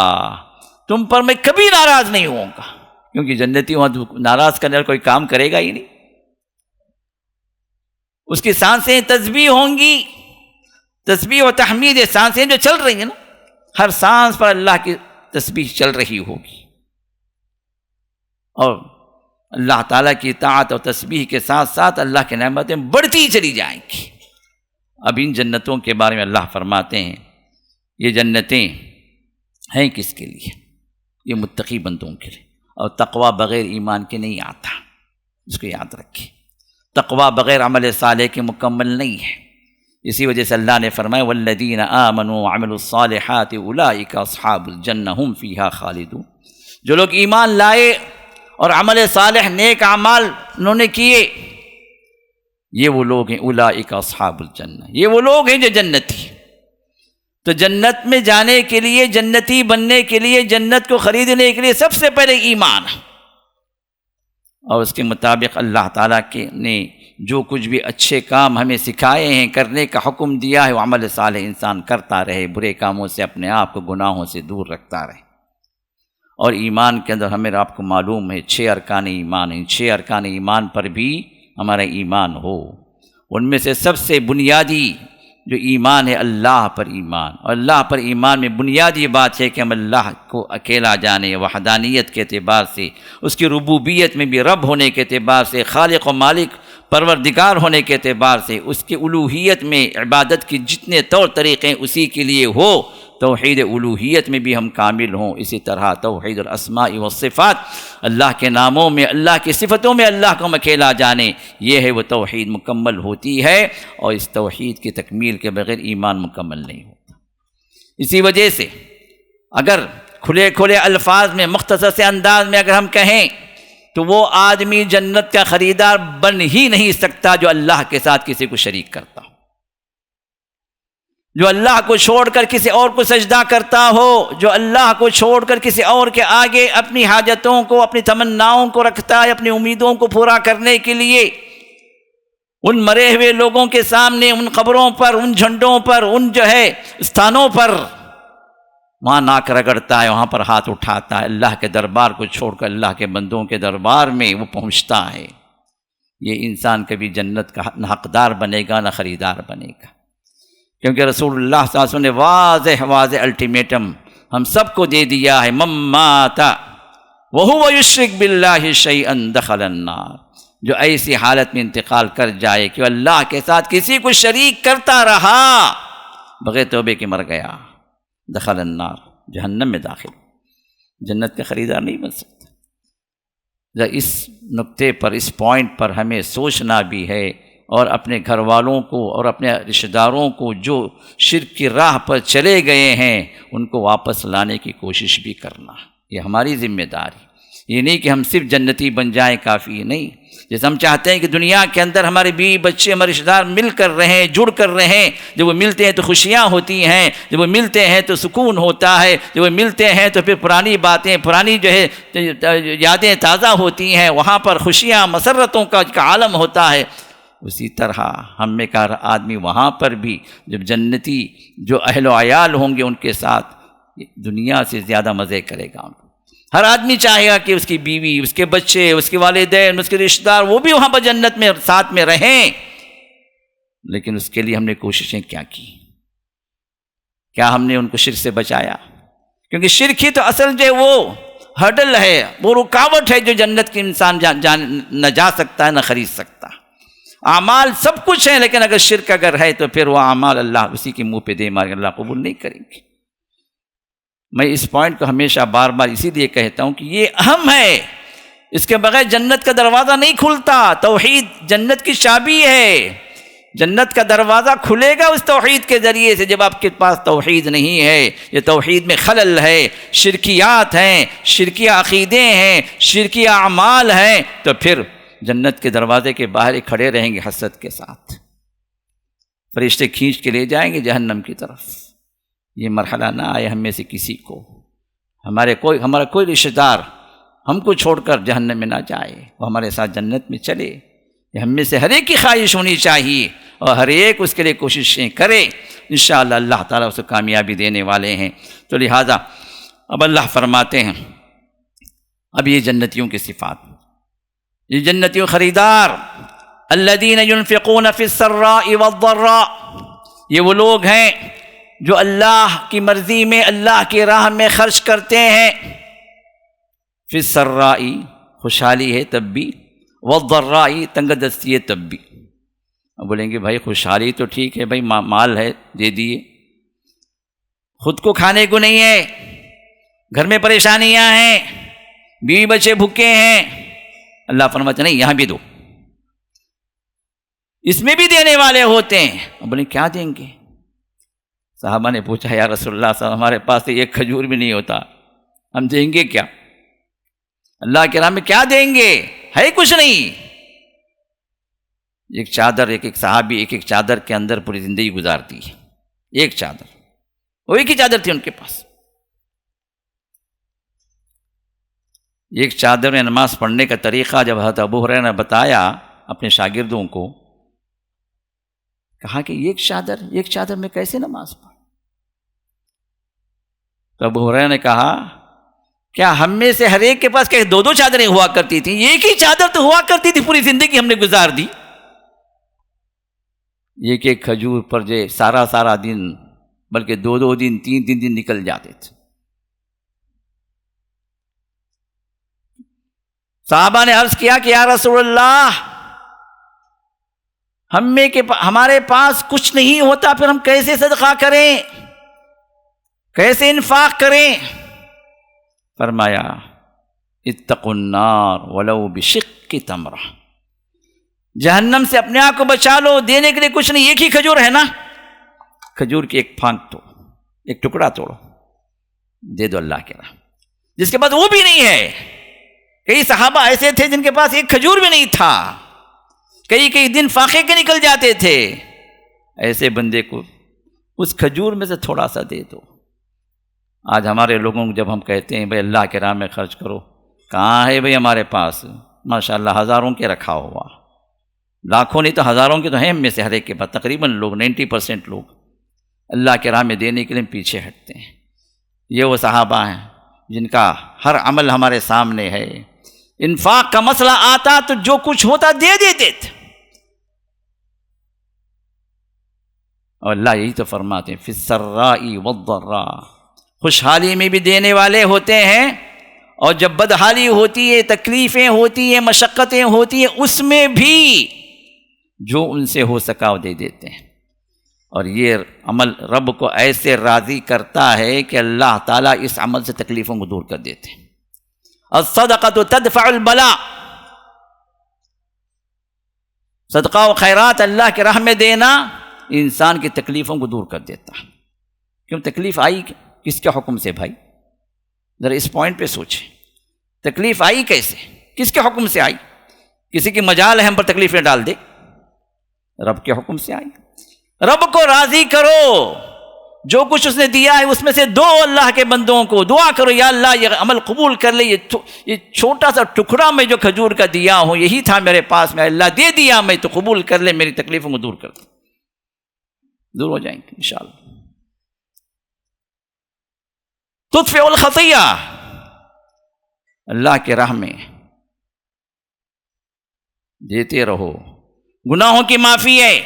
تم پر میں کبھی ناراض نہیں ہوں گا، کیونکہ جنتی وہاں ناراض کرنے والا کوئی کام کرے گا ہی نہیں. اس کی سانسیں تسبیح ہوں گی، تسبیح و تحمید، سانسیں جو چل رہی ہیں نا، ہر سانس پر اللہ کی تسبیح چل رہی ہوگی، اور اللہ تعالیٰ کی اطاعت اور تسبیح کے ساتھ ساتھ اللہ کی نعمتیں بڑھتی چلی جائیں گی. اب ان جنتوں کے بارے میں اللہ فرماتے ہیں یہ جنتیں ہیں کس کے لیے؟ یہ متقی بندوں کے لیے. اور تقوی بغیر ایمان کے نہیں آتا، اس کو یاد رکھیں. تقوی بغیر عمل صالح کے مکمل نہیں ہے. اسی وجہ سے اللہ نے فرمایا والذین آمنوا وعملوا الصالحات اولئک اصحاب الجنہ ھم فیہا خالدون. جو لوگ ایمان لائے اور عمل صالح نیک اعمال انہوں نے کیے، یہ وہ لوگ ہیں اولئک اصحاب الجنہ، یہ وہ لوگ ہیں جو جنتی. تو جنت میں جانے کے لیے، جنتی بننے کے لیے، جنت کو خریدنے کے لیے سب سے پہلے ایمان، اور اس کے مطابق اللہ تعالیٰ کے نے جو کچھ بھی اچھے کام ہمیں سکھائے ہیں، کرنے کا حکم دیا ہے، وہ عمل صالح انسان کرتا رہے، برے کاموں سے اپنے آپ کو گناہوں سے دور رکھتا رہے. اور ایمان کے اندر ہمیں آپ کو معلوم ہے 6 ارکان ایمان ہیں. 6 ارکان ایمان پر بھی ہمارا ایمان ہو. ان میں سے سب سے بنیادی جو ایمان ہے اللہ پر ایمان. اور اللہ پر ایمان میں بنیادی بات ہے کہ ہم اللہ کو اکیلا جانے، وحدانیت کے اعتبار سے، اس کی ربوبیت میں بھی رب ہونے کے اعتبار سے، خالق و مالک پروردگار ہونے کے اعتبار سے، اس کی الوہیت میں عبادت کی جتنے طور طریقے اسی کے لیے ہو، توحید الوہیت میں بھی ہم کامل ہوں. اسی طرح توحید الاسماء والصفات، اللہ کے ناموں میں، اللہ کی صفتوں میں اللہ کو ہم اکیلا جانیں، یہ ہے وہ توحید مکمل ہوتی ہے. اور اس توحید کی تکمیل کے بغیر ایمان مکمل نہیں ہوتا. اسی وجہ سے اگر کھلے کھلے الفاظ میں، مختصر سے انداز میں اگر ہم کہیں تو وہ آدمی جنت کا خریدار بن ہی نہیں سکتا جو اللہ کے ساتھ کسی کو شریک کرتا ہو، جو اللہ کو چھوڑ کر کسی اور کو سجدہ کرتا ہو، جو اللہ کو چھوڑ کر کسی اور کے آگے اپنی حاجتوں کو، اپنی تمناؤں کو رکھتا ہے، اپنی امیدوں کو پورا کرنے کے لیے ان مرے ہوئے لوگوں کے سامنے، ان قبروں پر، ان جھنڈوں پر، ان جو ہے استھانوں پر وہاں ناک رگڑتا ہے، وہاں پر ہاتھ اٹھاتا ہے. اللہ کے دربار کو چھوڑ کر اللہ کے بندوں کے دربار میں وہ پہنچتا ہے. یہ انسان کبھی جنت کا نہ حقدار بنے گا نہ خریدار بنے گا، کیونکہ رسول اللہ صلی اللہ علیہ وسلم نے واضح الٹیمیٹم ہم سب کو دے دیا ہے، من مات وہو یشرک باللہ شیئا دخل النار. جو ایسی حالت میں انتقال کر جائے کہ اللہ کے ساتھ کسی کو شریک کرتا رہا بغیر توبے کے مر گیا، دخل النار، جہنم میں داخل، جنت کا خریدار نہیں بن سکتا. اس نقطے پر، اس پوائنٹ پر ہمیں سوچنا بھی ہے، اور اپنے گھر والوں کو اور اپنے رشتہ داروں کو جو شرک کی راہ پر چلے گئے ہیں ان کو واپس لانے کی کوشش بھی کرنا، یہ ہماری ذمہ داری۔ یہ نہیں کہ ہم صرف جنتی بن جائیں، کافی نہیں۔ جیسے ہم چاہتے ہیں کہ دنیا کے اندر ہمارے بیوی بچے ہمارے رشتہ دار مل کر رہیں، جڑ کر رہیں، جب وہ ملتے ہیں تو خوشیاں ہوتی ہیں، جب وہ ملتے ہیں تو سکون ہوتا ہے، جب وہ ملتے ہیں تو پھر پرانی باتیں، پرانی جو ہے یادیں تازہ ہوتی ہیں، وہاں پر خوشیاں مسرتوں کا عالم ہوتا ہے۔ اسی طرح ہم میں کا آدمی وہاں پر بھی جب جنتی جو اہل و عیال ہوں گے ان کے ساتھ دنیا سے زیادہ مزے کرے گا۔ ہر آدمی چاہے گا کہ اس کی بیوی، اس کے بچے، اس کے والدین، اس کے رشتہ دار وہ بھی وہاں پر جنت میں ساتھ میں رہیں، لیکن اس کے لیے ہم نے کوششیں کیا کی؟ کیا ہم نے ان کو شرک سے بچایا؟ کیونکہ شرک ہی تو اصل جو وہ ہرڈل ہے، وہ رکاوٹ ہے جو جنت کے انسان نہ جا سکتا ہے نہ خرید سکتا۔ اعمال سب کچھ ہے، لیکن اگر شرک اگر ہے تو پھر وہ اعمال اللہ اسی کے منہ پہ دے مار کے اللہ قبول نہیں کریں گے۔ میں اس پوائنٹ کو ہمیشہ بار بار اسی لیے کہتا ہوں کہ یہ اہم ہے، اس کے بغیر جنت کا دروازہ نہیں کھلتا۔ توحید جنت کی چابی ہے، جنت کا دروازہ کھلے گا اس توحید کے ذریعے سے۔ جب آپ کے پاس توحید نہیں ہے، یہ توحید میں خلل ہے، شرکیات ہیں، شرکیہ عقیدے ہیں، شرکیہ اعمال ہیں، تو پھر جنت کے دروازے کے باہر ہی کھڑے رہیں گے حسرت کے ساتھ، فرشتے کھینچ کے لے جائیں گے جہنم کی طرف۔ یہ مرحلہ نہ آئے ہم میں سے کسی کو، ہمارا کوئی رشتہ دار ہم کو چھوڑ کر جہنم میں نہ جائے، وہ ہمارے ساتھ جنت میں چلے۔ یہ ہم میں سے ہر ایک کی خواہش ہونی چاہیے، اور ہر ایک اس کے لیے کوششیں کرے۔ انشاءاللہ اللہ تعالیٰ اسے کامیابی دینے والے ہیں۔ تو لہٰذا اب اللہ فرماتے ہیں، اب یہ جنتیوں کی صفات، یہ جنتیوں خریدار، الذین ينفقون فی السراء والضراء، یہ وہ لوگ ہیں جو اللہ کی مرضی میں، اللہ کی راہ میں خرچ کرتے ہیں۔ فی السراء خوشحالی ہے تب بھی، والضراء تنگ دستی ہے تب بھی۔ اب بولیں گے بھائی خوشحالی تو ٹھیک ہے، بھائی مال ہے دے دیے، خود کو کھانے کو نہیں ہے، گھر میں پریشانیاں ہیں، بیوی بچے بھوکے ہیں، اللہ فرماتے نہیں یہاں بھی دو، اس میں بھی دینے والے ہوتے ہیں۔ اب بولیں کیا دیں گے؟ صحابہ نے پوچھا یا رسول اللہ صلی اللہ علیہ وسلم، ہمارے پاس ایک کھجور بھی نہیں ہوتا، ہم دیں گے کیا؟ اللہ کے راہ میں کیا دیں گے؟ ہے کچھ نہیں۔ ایک چادر، ایک صحابی ایک چادر کے اندر پوری زندگی گزارتی ہے، ایک چادر، وہ ایک ہی چادر تھی ان کے پاس۔ ایک چادر میں نماز پڑھنے کا طریقہ جب حضرت ابو ہریرہ نے بتایا اپنے شاگردوں کو، کہا کہ ایک چادر میں کیسے نماز پڑھ؟ تو ابو ہریرہ نے کہا کیا ہم میں سے ہر ایک کے پاس کہ دو چادریں ہوا کرتی تھیں؟ ایک ہی چادر تو ہوا کرتی تھی، پوری زندگی ہم نے گزار دی۔ ایک کھجور پر جو سارا دن، بلکہ دو دن، تین دن نکل جاتے تھے۔ صحابہ نے عرض کیا کہ یا رسول اللہ، ہمارے پاس کچھ نہیں ہوتا، پھر ہم کیسے صدقہ کریں، کیسے انفاق کریں؟ فرمایا اتقوا النار ولو بشق تمرہ، جہنم سے اپنے آپ کو بچا لو، دینے کے لیے کچھ نہیں، ایک ہی کھجور ہے نا، کھجور کی ایک پھانک تو، ایک ٹکڑا توڑو، دے دو اللہ کے راہ۔ جس کے پاس وہ بھی نہیں ہے، کئی صحابہ ایسے تھے جن کے پاس ایک کھجور بھی نہیں تھا، کئی دن فاقے کے نکل جاتے تھے، ایسے بندے کو اس کھجور میں سے تھوڑا سا دے دو۔ آج ہمارے لوگوں کو جب ہم کہتے ہیں بھائی اللہ کے راہ میں خرچ کرو، کہاں ہے بھائی ہمارے پاس؟ ماشاءاللہ ہزاروں کے رکھا ہوا، لاکھوں نہیں تو ہزاروں کے تو ہیں ہم میں سے ہر ایک کے پاس، تقریباً لوگ 90% لوگ اللہ کے راہ میں دینے کے لیے پیچھے ہٹتے ہیں۔ یہ وہ صحابہ ہیں جن کا ہر عمل ہمارے سامنے ہے۔ انفاق کا مسئلہ آتا تو جو کچھ ہوتا دے دیتے تھے، اور اللہ یہی تو فرماتے ہیں فی السراء والضراء، خوشحالی میں بھی دینے والے ہوتے ہیں، اور جب بدحالی ہوتی ہے، تکلیفیں ہوتی ہیں، مشقتیں ہوتی ہیں، اس میں بھی جو ان سے ہو سکا وہ دے دیتے ہیں۔ اور یہ عمل رب کو ایسے راضی کرتا ہے کہ اللہ تعالیٰ اس عمل سے تکلیفوں کو دور کر دیتے ہیں۔ الصدقۃ تدفع البلاء، صدقہ و خیرات اللہ کے راہ میں دینا انسان کی تکلیفوں کو دور کر دیتا ہے۔ کیوں تکلیف آئی کس کے حکم سے بھائی؟ ذرا اس پوائنٹ پہ سوچیں، تکلیف آئی کیسے، کس کے حکم سے آئی؟ کسی کی مجال ہے ہم پر تکلیفیں ڈال دے؟ رب کے حکم سے آئی۔ رب کو راضی کرو، جو کچھ اس نے دیا ہے اس میں سے دو اللہ کے بندوں کو، دعا کرو یا اللہ یہ عمل قبول کر لے، یہ چھوٹا سا ٹکڑا میں جو کھجور کا دیا ہوں یہی تھا میرے پاس میں، اللہ دے دیا میں تو قبول کر لے، میری تکلیفوں کو دور کر دے، دور ہو جائیں گے انشاءاللہ۔ تطفئ الخطیہ، اللہ کے راہ میں دیتے رہو، گناہوں کی معافی ہے،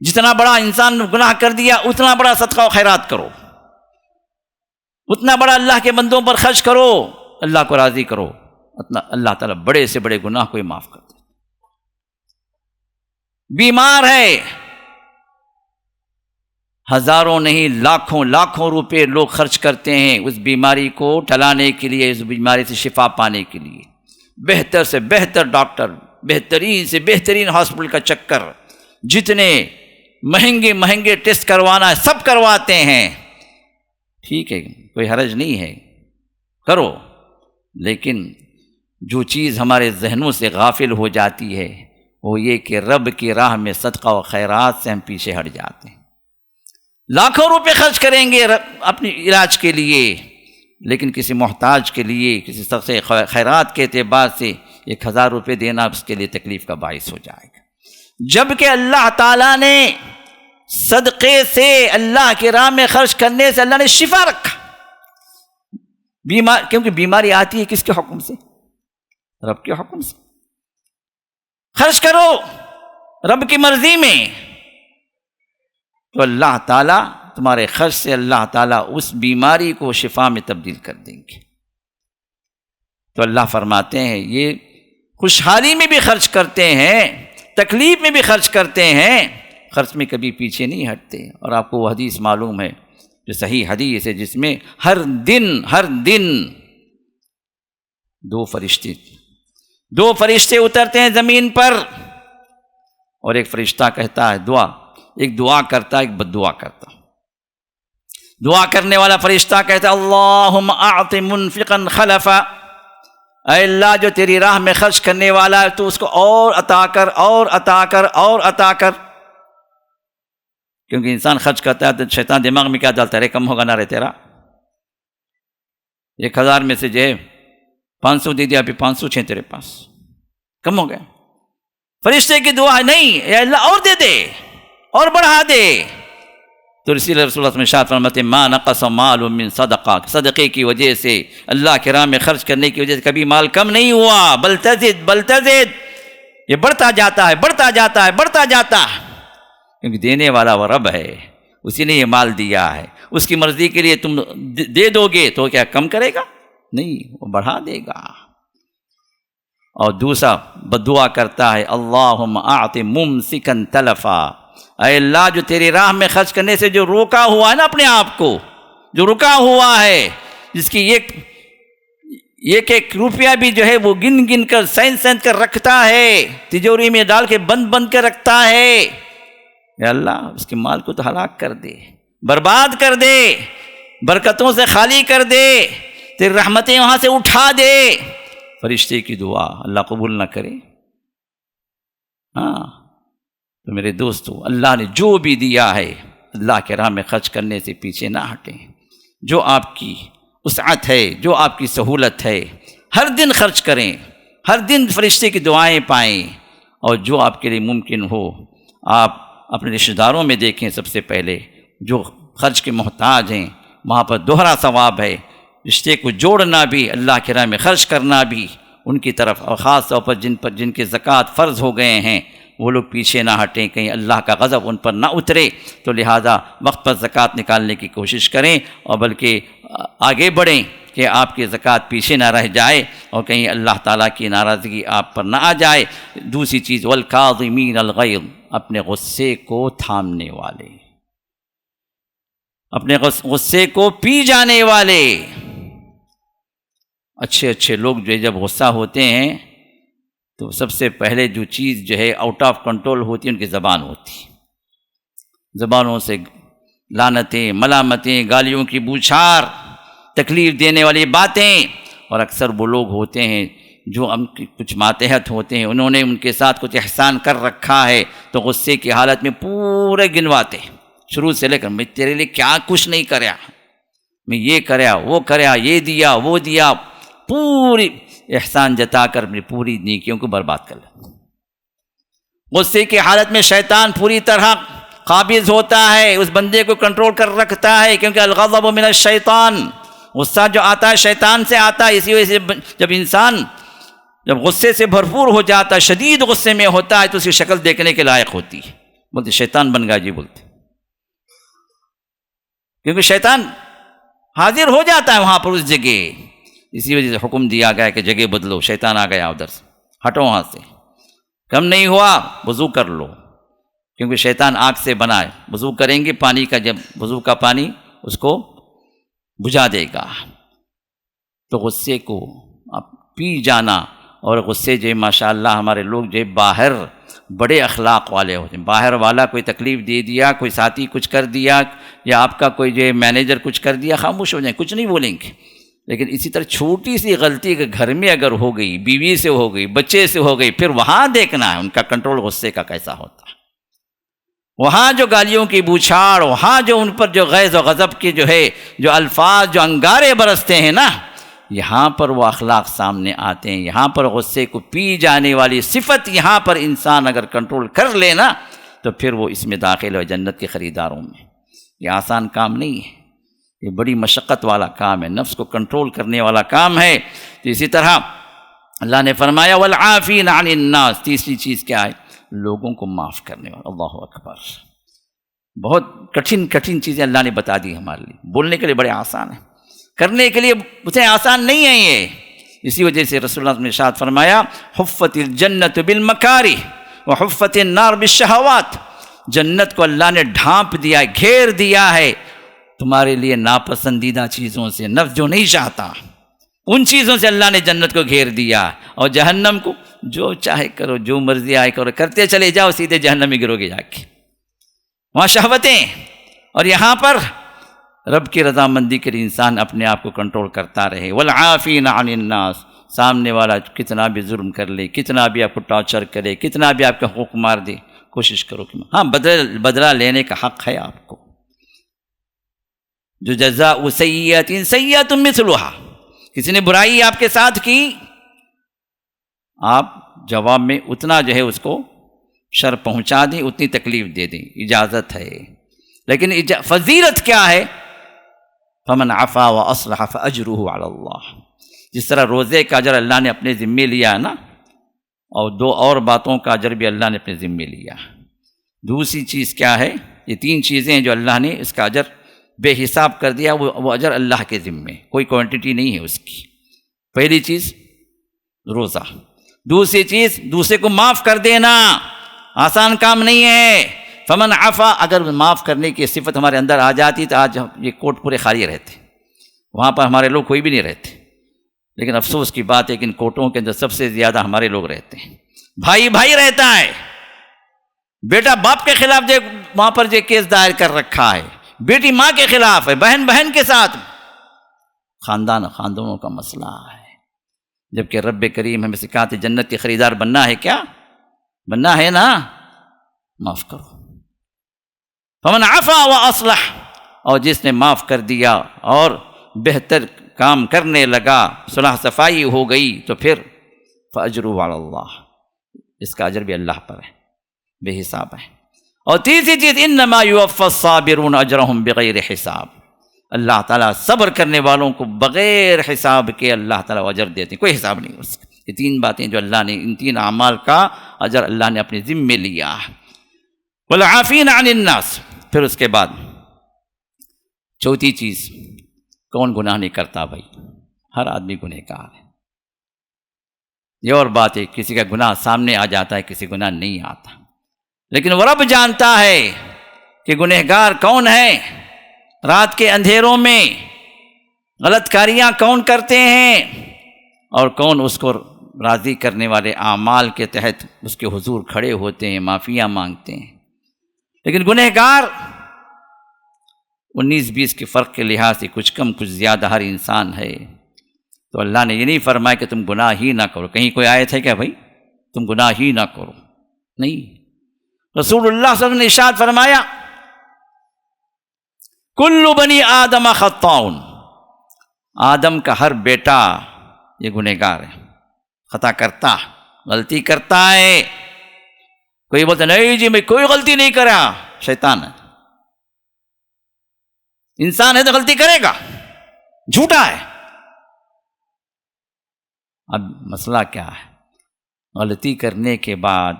جتنا بڑا انسان گناہ کر دیا اتنا بڑا صدقہ و خیرات کرو، اتنا بڑا اللہ کے بندوں پر خرچ کرو، اللہ کو راضی کرو، اتنا اللہ تعالیٰ بڑے سے بڑے گناہ کو ہی معاف کر دے۔ بیمار ہے، ہزاروں نہیں لاکھوں روپے لوگ خرچ کرتے ہیں اس بیماری کو ٹلانے کے لیے، اس بیماری سے شفا پانے کے لیے، بہتر سے بہتر ڈاکٹر، بہترین سے بہترین ہاسپٹل کا چکر، جتنے مہنگے ٹیسٹ کروانا ہے سب کرواتے ہیں، ٹھیک ہے کوئی حرج نہیں ہے کرو، لیکن جو چیز ہمارے ذہنوں سے غافل ہو جاتی ہے وہ یہ کہ رب کی راہ میں صدقہ و خیرات سے ہم پیچھے ہٹ جاتے ہیں۔ لاکھوں روپے خرچ کریں گے اپنی علاج کے لیے، لیکن کسی محتاج کے لیے، کسی صدقہ خیرات کے اعتبار سے 1000 روپے دینا اس کے لیے تکلیف کا باعث ہو جائے گا، جبکہ اللہ تعالیٰ نے صدقے سے، اللہ کی راہ میں خرچ کرنے سے اللہ نے شفا رکھا۔ کیونکہ بیماری آتی ہے کس کے حکم سے؟ رب کے حکم سے۔ خرچ کرو رب کی مرضی میں تو اللہ تعالیٰ تمہارے خرچ سے اللہ تعالیٰ اس بیماری کو شفا میں تبدیل کر دیں گے۔ تو اللہ فرماتے ہیں یہ خوشحالی میں بھی خرچ کرتے ہیں، تکلیف میں بھی خرچ کرتے ہیں، خرچ میں کبھی پیچھے نہیں ہٹتے۔ اور آپ کو وہ حدیث معلوم ہے جو صحیح حدیث ہے، جس میں ہر دن دو فرشتے اترتے ہیں زمین پر، اور ایک فرشتہ کہتا ہے ایک دعا کرتا ہے، ایک بد دعا کرتا۔ دعا کرنے والا فرشتہ کہتا ہے اللہم اعط منفقا خلفا، اے اللہ جو تیری راہ میں خرچ کرنے والا ہے تو اس کو اور عطا کر، اور عطا کر، اور عطا کر۔ کیونکہ انسان خرچ کرتا ہے تو شیطان دماغ میں کیا ڈالتا ہے، کم ہوگا نہ رہے تیرا، 1000 میں سے جو ہے 500 دے دیا، ابھی 500 چھے تیرے پاس، کم ہو گیا۔ فرشتے کی دعا ہے نہیں، اے اللہ اور دے دے، اور بڑھا دے۔ تو رسول اللہ صلی اللہ علیہ وسلم فرماتے ما نقص مال من صدقہ، صدقے کی وجہ سے، اللہ کے راہ میں خرچ کرنے کی وجہ سے کبھی مال کم نہیں ہوا، بل تزد، یہ بڑھتا جاتا ہے، بڑھتا جاتا ہے، بڑھتا جاتا ہے، کیونکہ دینے والا وہ رب ہے، اسی نے یہ مال دیا ہے، اس کی مرضی کے لیے تم دے دو گے تو کیا کم کرے گا؟ نہیں، وہ بڑھا دے گا۔ اور دوسرا بدعا کرتا ہے اللہم اعط ممسکا تلفا، اے اللہ جو تیری راہ میں خرچ کرنے سے جو روکا ہوا ہے نا، اپنے آپ کو جو رکا ہوا ہے، جس کی ایک روپیہ بھی جو ہے وہ گن کر سین کر رکھتا ہے، تجوری میں ڈال کے بند کر رکھتا ہے، اے اللہ اس کے مال کو تو ہلاک کر دے، برباد کر دے، برکتوں سے خالی کر دے، تیری رحمتیں وہاں سے اٹھا دے۔ فرشتے کی دعا اللہ قبول نہ کرے؟ ہاں، تو میرے دوستو اللہ نے جو بھی دیا ہے اللہ کے راہ میں خرچ کرنے سے پیچھے نہ ہٹیں، جو آپ کی وسعت ہے، جو آپ کی سہولت ہے، ہر دن خرچ کریں، ہر دن فرشتے کی دعائیں پائیں، اور جو آپ کے لیے ممکن ہو آپ اپنے رشتہ داروں میں دیکھیں، سب سے پہلے جو خرچ کے محتاج ہیں وہاں پر دوہرا ثواب ہے، رشتے کو جوڑنا بھی، اللہ کے راہ میں خرچ کرنا بھی ان کی طرف، اور خاص طور پر جن کے زکوٰۃ فرض ہو گئے ہیں وہ لوگ پیچھے نہ ہٹیں، کہیں اللہ کا غضب ان پر نہ اترے، تو لہٰذا وقت پر زکوٰۃ نکالنے کی کوشش کریں، اور بلکہ آگے بڑھیں کہ آپ کی زکوٰۃ پیچھے نہ رہ جائے اور کہیں اللہ تعالیٰ کی ناراضگی آپ پر نہ آ جائے۔ دوسری چیز والکاظمین الغیظ، اپنے غصے کو تھامنے والے، اپنے غصے کو پی جانے والے، اچھے اچھے لوگ جو ہے جب غصہ ہوتے ہیں تو سب سے پہلے جو چیز جو ہے آؤٹ آف کنٹرول ہوتی ہے ان کی زبان ہوتی ہے. زبانوں سے لعنتیں، ملامتیں، گالیوں کی بوچھار، تکلیف دینے والی باتیں. اور اکثر وہ لوگ ہوتے ہیں جو ہم کچھ ماتحت ہوتے ہیں، انہوں نے ان کے ساتھ کچھ احسان کر رکھا ہے تو غصے کی حالت میں پورے گنواتے ہیں شروع سے لے کر، میں تیرے لیے کیا کچھ نہیں کریا، میں یہ کریا وہ کریا، یہ دیا وہ دیا، پوری احسان جتا کر اپنی پوری نیکیوں کو برباد کر لے. غصے کی حالت میں شیطان پوری طرح قابض ہوتا ہے، اس بندے کو کنٹرول کر رکھتا ہے، کیونکہ الغضب من الشیطان، غصہ جو آتا ہے شیطان سے آتا ہے. اسی وجہ سے جب انسان جب غصے سے بھرپور ہو جاتا ہے، شدید غصے میں ہوتا ہے، تو اس کی شکل دیکھنے کے لائق ہوتی ہے، بولتے شیطان بن گیا جی، بولتے، کیونکہ شیطان حاضر ہو جاتا ہے وہاں پر اس جگہ. اسی وجہ سے حکم دیا گیا کہ جگہ بدلو، شیطان آ گیا ادھر سے، ہٹو وہاں سے. کم نہیں ہوا وضو کر لو، کیونکہ شیطان آگ سے بنا ہے، وضو کریں گے پانی کا، جب وضو کا پانی اس کو بجھا دے گا. تو غصے کو اب پی جانا. اور غصے جو ماشاء اللہ ہمارے لوگ جو باہر بڑے اخلاق والے ہوتے ہیں، باہر والا کوئی تکلیف دے دیا، کوئی ساتھی کچھ کر دیا، یا آپ کا کوئی جو مینیجر کچھ کر دیا، خاموش ہو جائیں، کچھ نہیں بولیں گے. لیکن اسی طرح چھوٹی سی غلطی کہ گھر میں اگر ہو گئی، بیوی سے ہو گئی، بچے سے ہو گئی، پھر وہاں دیکھنا ہے ان کا کنٹرول غصے کا کیسا ہوتا ہے. وہاں جو گالیوں کی بوچھاڑ، وہاں جو ان پر جو غیظ و غضب کے جو ہے جو الفاظ جو انگارے برستے ہیں نا، یہاں پر وہ اخلاق سامنے آتے ہیں. یہاں پر غصے کو پی جانے والی صفت یہاں پر انسان اگر کنٹرول کر لے نا، تو پھر وہ اس میں داخل ہو جنت کے خریداروں میں. یہ آسان کام نہیں ہے، یہ بڑی مشقت والا کام ہے، نفس کو کنٹرول کرنے والا کام ہے. تو اسی طرح اللہ نے فرمایا والعافین عن الناس، تیسری چیز کیا ہے؟ لوگوں کو معاف کرنے والا. اللہ اکبر، بہت کٹھن چیزیں اللہ نے بتا دی ہمارے لیے. بولنے کے لیے بڑے آسان ہیں، کرنے کے لیے اتنے آسان نہیں ہیں یہ. اسی وجہ سے رسول اللہ نے ارشاد فرمایا حفت الجنت بالمکارہ وحفت النار بالشہوات. جنت کو اللہ نے ڈھانپ دیا ہے، گھیر دیا ہے تمہارے لیے ناپسندیدہ چیزوں سے، نفس جو نہیں چاہتا ان چیزوں سے اللہ نے جنت کو گھیر دیا. اور جہنم کو جو چاہے کرو، جو مرضی آئے کرو، کرتے چلے جاؤ، سیدھے جہنم میں گرو گے جا کے. وہاں شہوتیں، اور یہاں پر رب کی رضامندی کے لیے انسان اپنے آپ کو کنٹرول کرتا رہے. والعافین عن الناس، سامنے والا کتنا بھی ظلم کر لے، کتنا بھی آپ کو ٹارچر کرے، کتنا بھی آپ کا حقوق مار دے، کوشش کرو کہ ہاں بدلہ لینے کا حق ہے آپ کو. جو جزاء سیئۃ سیئۃ مثلھا، کسی نے برائی آپ کے ساتھ کی، آپ جواب میں اتنا جو ہے اس کو شر پہنچا دیں، اتنی تکلیف دے دیں، اجازت ہے. لیکن فضیلت کیا ہے؟ فمن عفا واصلح فاجرہ علی اللہ. جس طرح روزے کا اجر اللہ نے اپنے ذمے لیا ہے نا، اور دو اور باتوں کا اجر بھی اللہ نے اپنے ذمے لیا. دوسری چیز کیا ہے؟ یہ تین چیزیں ہیں جو اللہ نے اس کا اجر بے حساب کر دیا، وہ اجر اللہ کے ذمے، کوئی کوانٹٹی نہیں ہے اس کی. پہلی چیز روزہ، دوسری چیز دوسرے کو معاف کر دینا، آسان کام نہیں ہے. فمن عفا، اگر معاف کرنے کی صفت ہمارے اندر آ جاتی تو آج یہ کوٹ پورے خالی رہتے، وہاں پر ہمارے لوگ کوئی بھی نہیں رہتے. لیکن افسوس کی بات ہے کہ ان کوٹوں کے اندر سب سے زیادہ ہمارے لوگ رہتے ہیں. بھائی بھائی رہتا ہے، بیٹا باپ کے خلاف جو وہاں پر جو کیس دائر کر رکھا ہے، بیٹی ماں کے خلاف ہے، بہن بہن کے ساتھ، خاندانوں کا مسئلہ ہے. جبکہ رب کریم ہمیں سکھاتے جنت کے خریدار بننا ہے. کیا بننا ہے نا؟ معاف کرو. فمن عفا واصلح، اور جس نے معاف کر دیا اور بہتر کام کرنے لگا، صلح صفائی ہو گئی، تو پھر فاجرہ علی اللہ، اس کا اجر بھی اللہ پر ہے، بے حساب ہے. اور تیسری چیز انما یوفی الصابرون اجرہم بغیر حساب، اللہ تعالیٰ صبر کرنے والوں کو بغیر حساب کے اللہ تعالیٰ اجر دیتے ہیں، کوئی حساب نہیں اس کا. یہ تین باتیں جو اللہ نے، ان تین اعمال کا اجر اللہ نے اپنے ذمے لیا. والعافین عن الناس. پھر اس کے بعد چوتھی چیز، کون گناہ نہیں کرتا بھائی؟ ہر آدمی گنہگار ہے. یہ اور بات ہے کسی کا گناہ سامنے آ جاتا ہے، کسی گناہ نہیں آتا، لیکن وہ رب جانتا ہے کہ گنہگار کون ہے. رات کے اندھیروں میں غلط کاریاں کون کرتے ہیں، اور کون اس کو راضی کرنے والے اعمال کے تحت اس کے حضور کھڑے ہوتے ہیں، معافیاں مانگتے ہیں۔ لیکن گنہگار 19-20 کے فرق کے لحاظ سے کچھ کم کچھ زیادہ ہر انسان ہے۔ تو اللہ نے یہ نہیں فرمایا کہ تم گناہ ہی نہ کرو۔ کہیں کوئی آیت ہے کیا بھائی تم گناہ ہی نہ کرو؟ نہیں، رسول اللہ صلی اللہ علیہ وسلم نے ارشاد فرمایا کل بنی آدم خطاؤن، آدم کا ہر بیٹا یہ گنہگار ہے، خطا کرتا، غلطی کرتا ہے۔ کوئی بولتا نہیں جی میں کوئی غلطی نہیں کرا، شیطان ہے، انسان ہے تو غلطی کرے گا، جھوٹا ہے۔ اب مسئلہ کیا ہے؟ غلطی کرنے کے بعد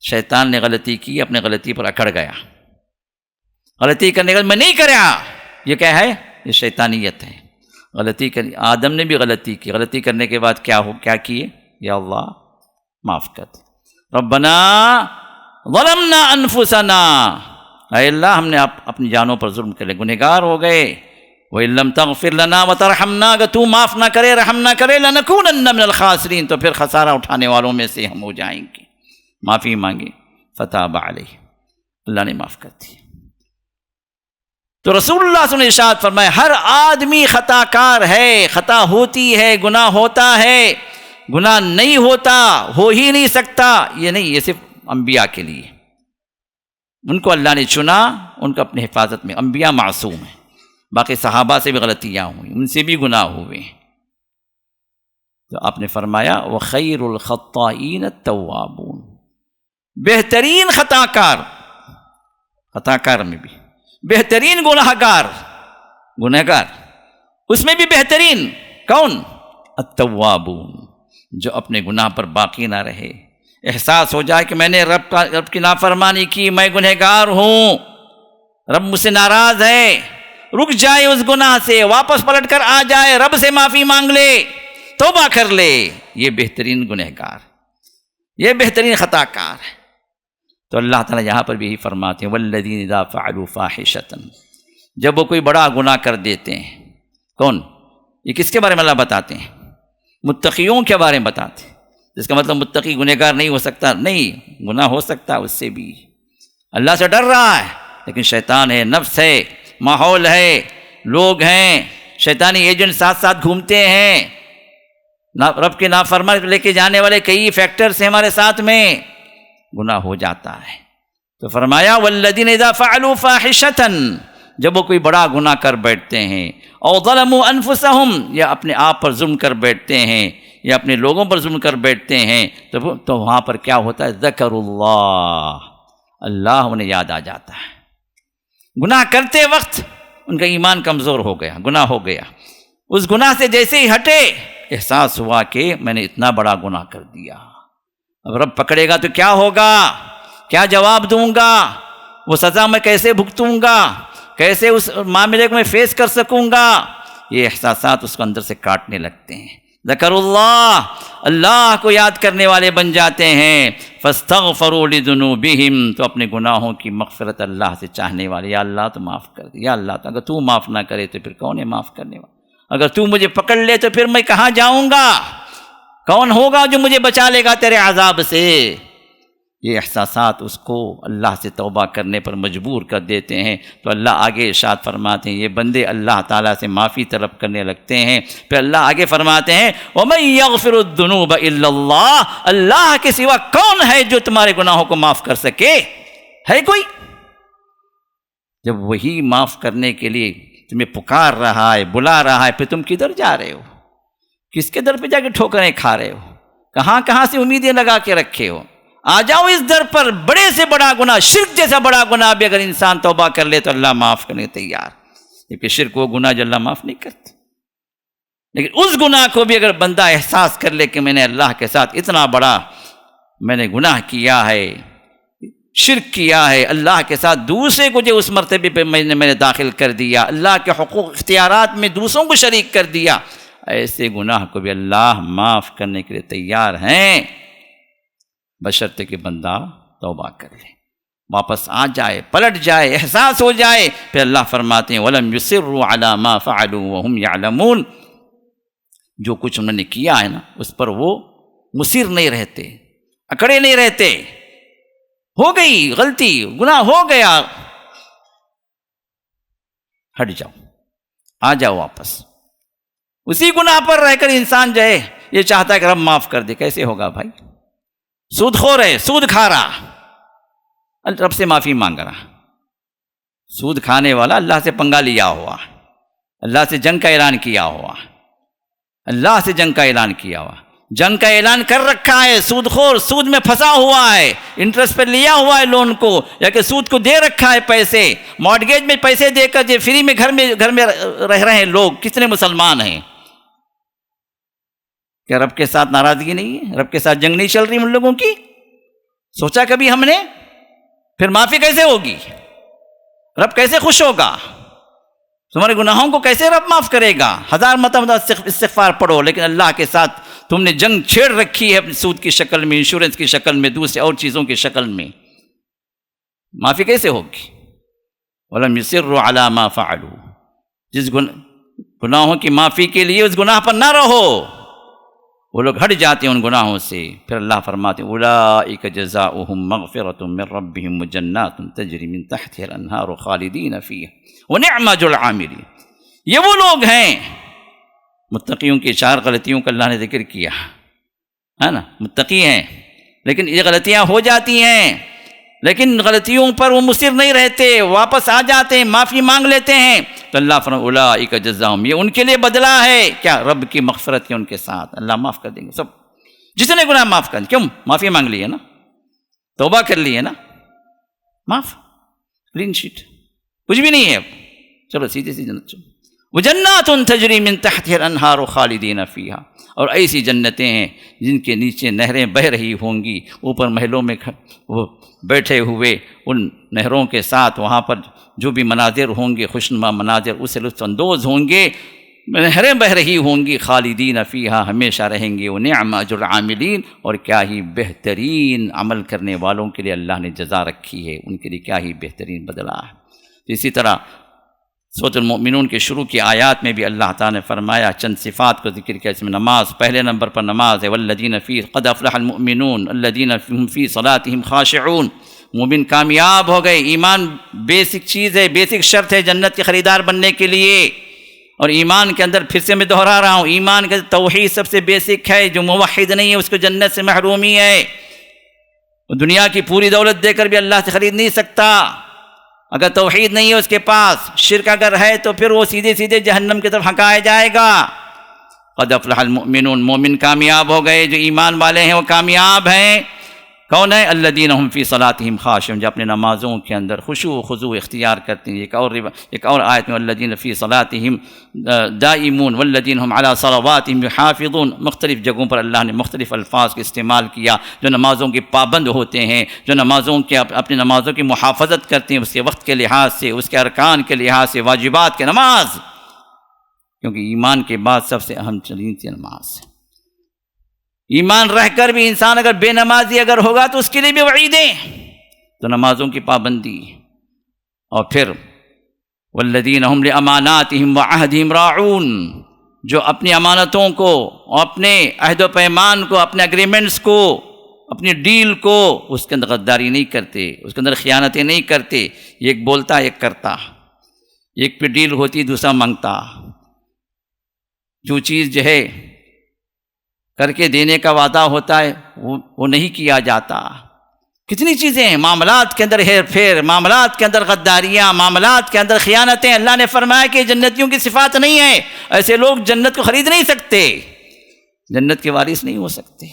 شیطان نے غلطی کی، اپنے غلطی پر اکڑ گیا، غلطی کرنے کے بعد میں نہیں کرا، یہ کیا ہے؟ یہ شیطانیت ہے۔ غلطی کر، آدم نے بھی غلطی کی، غلطی کرنے کے بعد کیا کیے؟ یا اللہ معاف کر دے، ربنا ظلمنا انفسنا، اے اللہ ہم نے اپنی جانوں پر ظلم کر لیا، گنہگار ہو گئے۔ وَإِن لَّمْ تَغْفِرْ لَنَا وَتَرْحَمْنَا، اگر تو معاف نہ کرے، رحم نہ کرے، لَنَكُونَنَّ مِنَ الْخَاسِرِينَ، تو پھر خسارہ اٹھانے والوں میں سے ہم ہو جائیں گے۔ معافی مانگی، فتاب علیہ، اللہ نے معاف کر دی۔ تو رسول اللہ صلی اللہ علیہ وسلم نے ارشاد فرمایا ہر آدمی خطا کار ہے، خطا ہوتی ہے، گناہ ہوتا ہے، گناہ نہیں ہوتا، ہو ہی نہیں سکتا، یہ نہیں، یہ صرف انبیاء کے لیے، ان کو اللہ نے چنا، ان کو اپنی حفاظت میں، انبیاء معصوم ہیں، باقی صحابہ سے بھی غلطیاں ہوئیں، ان سے بھی گناہ ہوئے۔ تو آپ نے فرمایا وَخَيْرُ الْخَطَّائِينَ التَّوَّابُونَ، بہترین خطا کار میں بھی بہترین گنہگار اس میں بھی بہترین کون؟ التوابون، جو اپنے گناہ پر باقی نہ رہے، احساس ہو جائے کہ میں نے رب کی نافرمانی کی، میں گنہگار ہوں، رب مجھ سے ناراض ہے، رک جائے اس گناہ سے، واپس پلٹ کر آ جائے، رب سے معافی مانگ لے، توبہ کر لے، یہ بہترین گنہگار، یہ بہترین خطا کار ہے۔ تو اللہ تعالیٰ یہاں پر بھی یہی فرماتے ہیں والذین اذا فعلوا فاحشۃ، جب وہ کوئی بڑا گناہ کر دیتے ہیں، کون؟ یہ کس کے بارے میں اللہ بتاتے ہیں؟ متقیوں کے بارے میں بتاتے ہیں۔ جس کا مطلب متقی گنہگار نہیں ہو سکتا، نہیں، گناہ ہو سکتا اس سے بھی، اللہ سے ڈر رہا ہے، لیکن شیطان ہے، نفس ہے، ماحول ہے، لوگ ہیں، شیطانی ایجنٹ ساتھ ساتھ گھومتے ہیں، رب کے نافرمان لے کے جانے والے کئی فیکٹرز ہیں ہمارے ساتھ میں، گناہ ہو جاتا ہے۔ تو فرمایا والذین اذا فعلوا فاحشۃ، جب وہ کوئی بڑا گناہ کر بیٹھتے ہیں، او ظلموا انفسہم، یا اپنے آپ پر ظلم کر بیٹھتے ہیں، یا اپنے لوگوں پر ظلم کر بیٹھتے ہیں، تو وہاں پر کیا ہوتا ہے؟ ذکر اللہ انہیں یاد آ جاتا ہے۔ گناہ کرتے وقت ان کا ایمان کمزور ہو گیا، گناہ ہو گیا، اس گناہ سے جیسے ہی ہٹے احساس ہوا کہ میں نے اتنا بڑا گناہ کر دیا، اب رب پکڑے گا تو کیا ہوگا، کیا جواب دوں گا، وہ سزا میں کیسے بھگتوں گا، کیسے اس معاملے کو میں فیس کر سکوں گا، یہ احساسات اس کو اندر سے کاٹنے لگتے ہیں۔ ذکر اللہ کو یاد کرنے والے بن جاتے ہیں، فاستغفروا لذنوبہم، تو اپنے گناہوں کی مغفرت اللہ سے چاہنے والے، یا اللہ تو معاف کر دے، یا اللہ تو اگر تو معاف نہ کرے تو پھر کون ہے معاف کرنے والا، اگر تو مجھے پکڑ لے تو پھر میں کہاں جاؤں گا، کون ہوگا جو مجھے بچا لے گا تیرے عذاب سے۔ یہ احساسات اس کو اللہ سے توبہ کرنے پر مجبور کر دیتے ہیں۔ تو اللہ آگے ارشاد فرماتے ہیں، یہ بندے اللہ تعالیٰ سے معافی طلب کرنے لگتے ہیں، پھر اللہ آگے فرماتے ہیں وَمَن يَغْفِرُ الذُّنُوبَ إِلَّا اللَّهُ، اللہ کے سوا کون ہے جو تمہارے گناہوں کو معاف کر سکے؟ ہے کوئی؟ جب وہی معاف کرنے کے لیے تمہیں پکار رہا ہے، بلا رہا ہے، پھر تم کدھر جا رہے ہو؟ کس کے در پہ جا کے ٹھوکریں کھا رہے ہو؟ کہاں سے امیدیں لگا کے رکھے ہو؟ آ جاؤ اس در پر، بڑے سے بڑا گناہ، شرک جیسا بڑا گناہ بھی اگر انسان توبہ کر لے تو اللہ معاف کرنے تیار، کیونکہ شرک وہ گناہ جو اللہ معاف نہیں کرتے۔ لیکن اس گناہ کو بھی اگر بندہ احساس کر لے کہ میں نے اللہ کے ساتھ اتنا بڑا میں نے گناہ کیا ہے، شرک کیا ہے، اللہ کے ساتھ دوسرے کو جو اس مرتبے پہ میں نے داخل کر دیا، اللہ کے حقوق اختیارات میں دوسروں کو شریک کر دیا، ایسے گناہ کو بھی اللہ معاف کرنے کے لیے تیار ہیں، بشرطے کہ بندہ توبہ کر لے، واپس آ جائے، پلٹ جائے، احساس ہو جائے۔ پھر اللہ فرماتے ہیں وَلَمْ يُصِرُّوا عَلَى مَا فَعَلُوا وَهُمْ يَعْلَمُونَ، جو کچھ انہوں نے کیا ہے نا اس پر وہ مصر نہیں رہتے، اکڑے نہیں رہتے. ہو گئی غلطی، گناہ ہو گیا، ہٹ جاؤ، آ جاؤ واپس. اسی گناہ پر رہ کر انسان جو ہے یہ چاہتا ہے کہ رب معاف کر دے. کیسے ہوگا بھائی؟ سود خور ہے، سود کھا رہا، رب سے معافی مانگ رہا. سود کھانے والا اللہ سے پنگا لیا ہوا، اللہ سے جنگ کا اعلان کیا ہوا، اللہ سے جنگ کا اعلان کیا ہوا، جنگ کا اعلان کر رکھا ہے. سود خور سود میں پھنسا ہوا ہے، انٹرسٹ پہ لیا ہوا ہے لون کو، یا کہ سود کو دے رکھا ہے پیسے، مارگیج میں پیسے دے کر جو فری میں گھر میں رہ رہے ہیں لوگ. کتنے مسلمان ہیں؟ کیا رب کے ساتھ ناراضگی نہیں ہے؟ رب کے ساتھ جنگ نہیں چل رہی ان لوگوں کی؟ سوچا کبھی ہم نے؟ پھر معافی کیسے ہوگی؟ رب کیسے خوش ہوگا؟ تمہارے گناہوں کو کیسے رب معاف کرے گا؟ 1000 مرتبہ استغفار پڑھو، لیکن اللہ کے ساتھ تم نے جنگ چھیڑ رکھی ہے اپنی سود کی شکل میں، انشورنس کی شکل میں، دوسرے اور چیزوں کی شکل میں. معافی کیسے ہوگی؟ وَلَمْ يُصِرُّوا عَلَى مَا فَعَلُوا. جس گناہوں کی معافی کے لیے اس گناہ پر نہ رہو، وہ لوگ ہٹ جاتے ہیں ان گناہوں سے. پھر اللہ فرماتے ہیں اولئک جزاؤہم مغفرۃ من ربہم وجنات تجری من تحتها الانہار خالدین فیہا ونعم اجر العاملین. یہ وہ لوگ ہیں، متقیوں کی 4 غلطیوں کا اللہ نے ذکر کیا ہے نا. متقی ہیں لیکن یہ غلطیاں ہو جاتی ہیں، لیکن غلطیوں پر وہ مصر نہیں رہتے، واپس آ جاتے ہیں، معافی مانگ لیتے ہیں. تو اللہ فرماتا اولئک جزاؤہم، یہ ان کے لیے بدلہ ہے کیا؟ رب کی مغفرت کے ان کے ساتھ اللہ معاف کر دیں گے سب. جس نے گناہ معاف کر، کیوں؟ معافی مانگ لی ہے نا، توبہ کر لی ہے نا، معاف، کلین شیٹ، کچھ بھی نہیں ہے اب. چلو سیدھے سی جنت چلو. وجنات تجری من تحتها الانہار خالدین فیہا، اور ایسی جنتیں ہیں جن کے نیچے نہریں بہہ رہی ہوں گی، اوپر محلوں میں وہ بیٹھے ہوئے ان نہروں کے ساتھ وہاں پر جو بھی مناظر ہوں گے، خوشنما مناظر، اسے لطف اندوز ہوں گے، نہریں بہہ رہی ہوں گی، خالدین فیہا، ہمیشہ رہیں گے. ونعم اجر العاملین، اور کیا ہی بہترین عمل کرنے والوں کے لیے اللہ نے جزا رکھی ہے، ان کے لیے کیا ہی بہترین بدلہ ہے. اسی طرح سورۃ المؤمنون کے شروع کی آیات میں بھی اللہ تعالیٰ نے فرمایا، چند صفات کو ذکر کیا. اس میں نماز پہلے نمبر پر نماز ہے. والذین فی قد افلح المؤمنون الذین هم فی صلاتهم خاشعون. مومن کامیاب ہو گئے. ایمان بیسک چیز ہے، بیسک شرط ہے جنت کے خریدار بننے کے لیے. اور ایمان کے اندر پھر سے میں دہرا رہا ہوں، ایمان کا توحید سب سے بیسک ہے. جو موحد نہیں ہے اس کو جنت سے محرومی ہے. دنیا کی پوری دولت دے کر بھی اللہ سے خرید نہیں سکتا. اگر توحید نہیں ہے اس کے پاس، شرک اگر ہے تو پھر وہ سیدھے سیدھے جہنم کی طرف ہنکایا جائے گا. قد افلح المؤمنون، مومن کامیاب ہو گئے، جو ایمان والے ہیں وہ کامیاب ہیں. کون ہے؟ الذین هم فی صلاتهم خاشعون، جو اپنے نمازوں کے اندر خشوع و خضوع اختیار کرتے ہیں. ایک اور آیت میں الذین فی صلاتهم دائمون والذین هم علی صلواتهم یحافظون. مختلف جگہوں پر اللہ نے مختلف الفاظ کا استعمال کیا. جو نمازوں کے پابند ہوتے ہیں، جو نمازوں کے اپنی نمازوں کی محافظت کرتے ہیں، اس کے وقت کے لحاظ سے، اس کے ارکان کے لحاظ سے، واجبات کے نماز، کیونکہ ایمان کے بعد سب سے اہم ترین نماز ہے. ایمان رہ کر بھی انسان اگر بے نمازی اگر ہوگا تو اس کے لیے بھی وعیدیں. تو نمازوں کی پابندی. اور پھر والذین هم لاماناتهم وعهدهم راعون، جو اپنی امانتوں کو، اپنے عہد و پیمان کو، اپنے اگریمنٹس کو، اپنی ڈیل کو، اس کے اندر غداری نہیں کرتے، اس کے اندر خیانتیں نہیں کرتے. ایک بولتا ایک کرتا، ایک پہ ڈیل ہوتی دوسرا منگتا. جو چیز جو ہے کر کے دینے کا وعدہ ہوتا ہے وہ نہیں کیا جاتا. کتنی چیزیں ہیں معاملات کے اندر، ہیر پھیر، معاملات کے اندر غداریاں، معاملات کے اندر خیانتیں. اللہ نے فرمایا کہ جنتیوں کی صفات نہیں ہے. ایسے لوگ جنت کو خرید نہیں سکتے، جنت کے وارث نہیں ہو سکتے.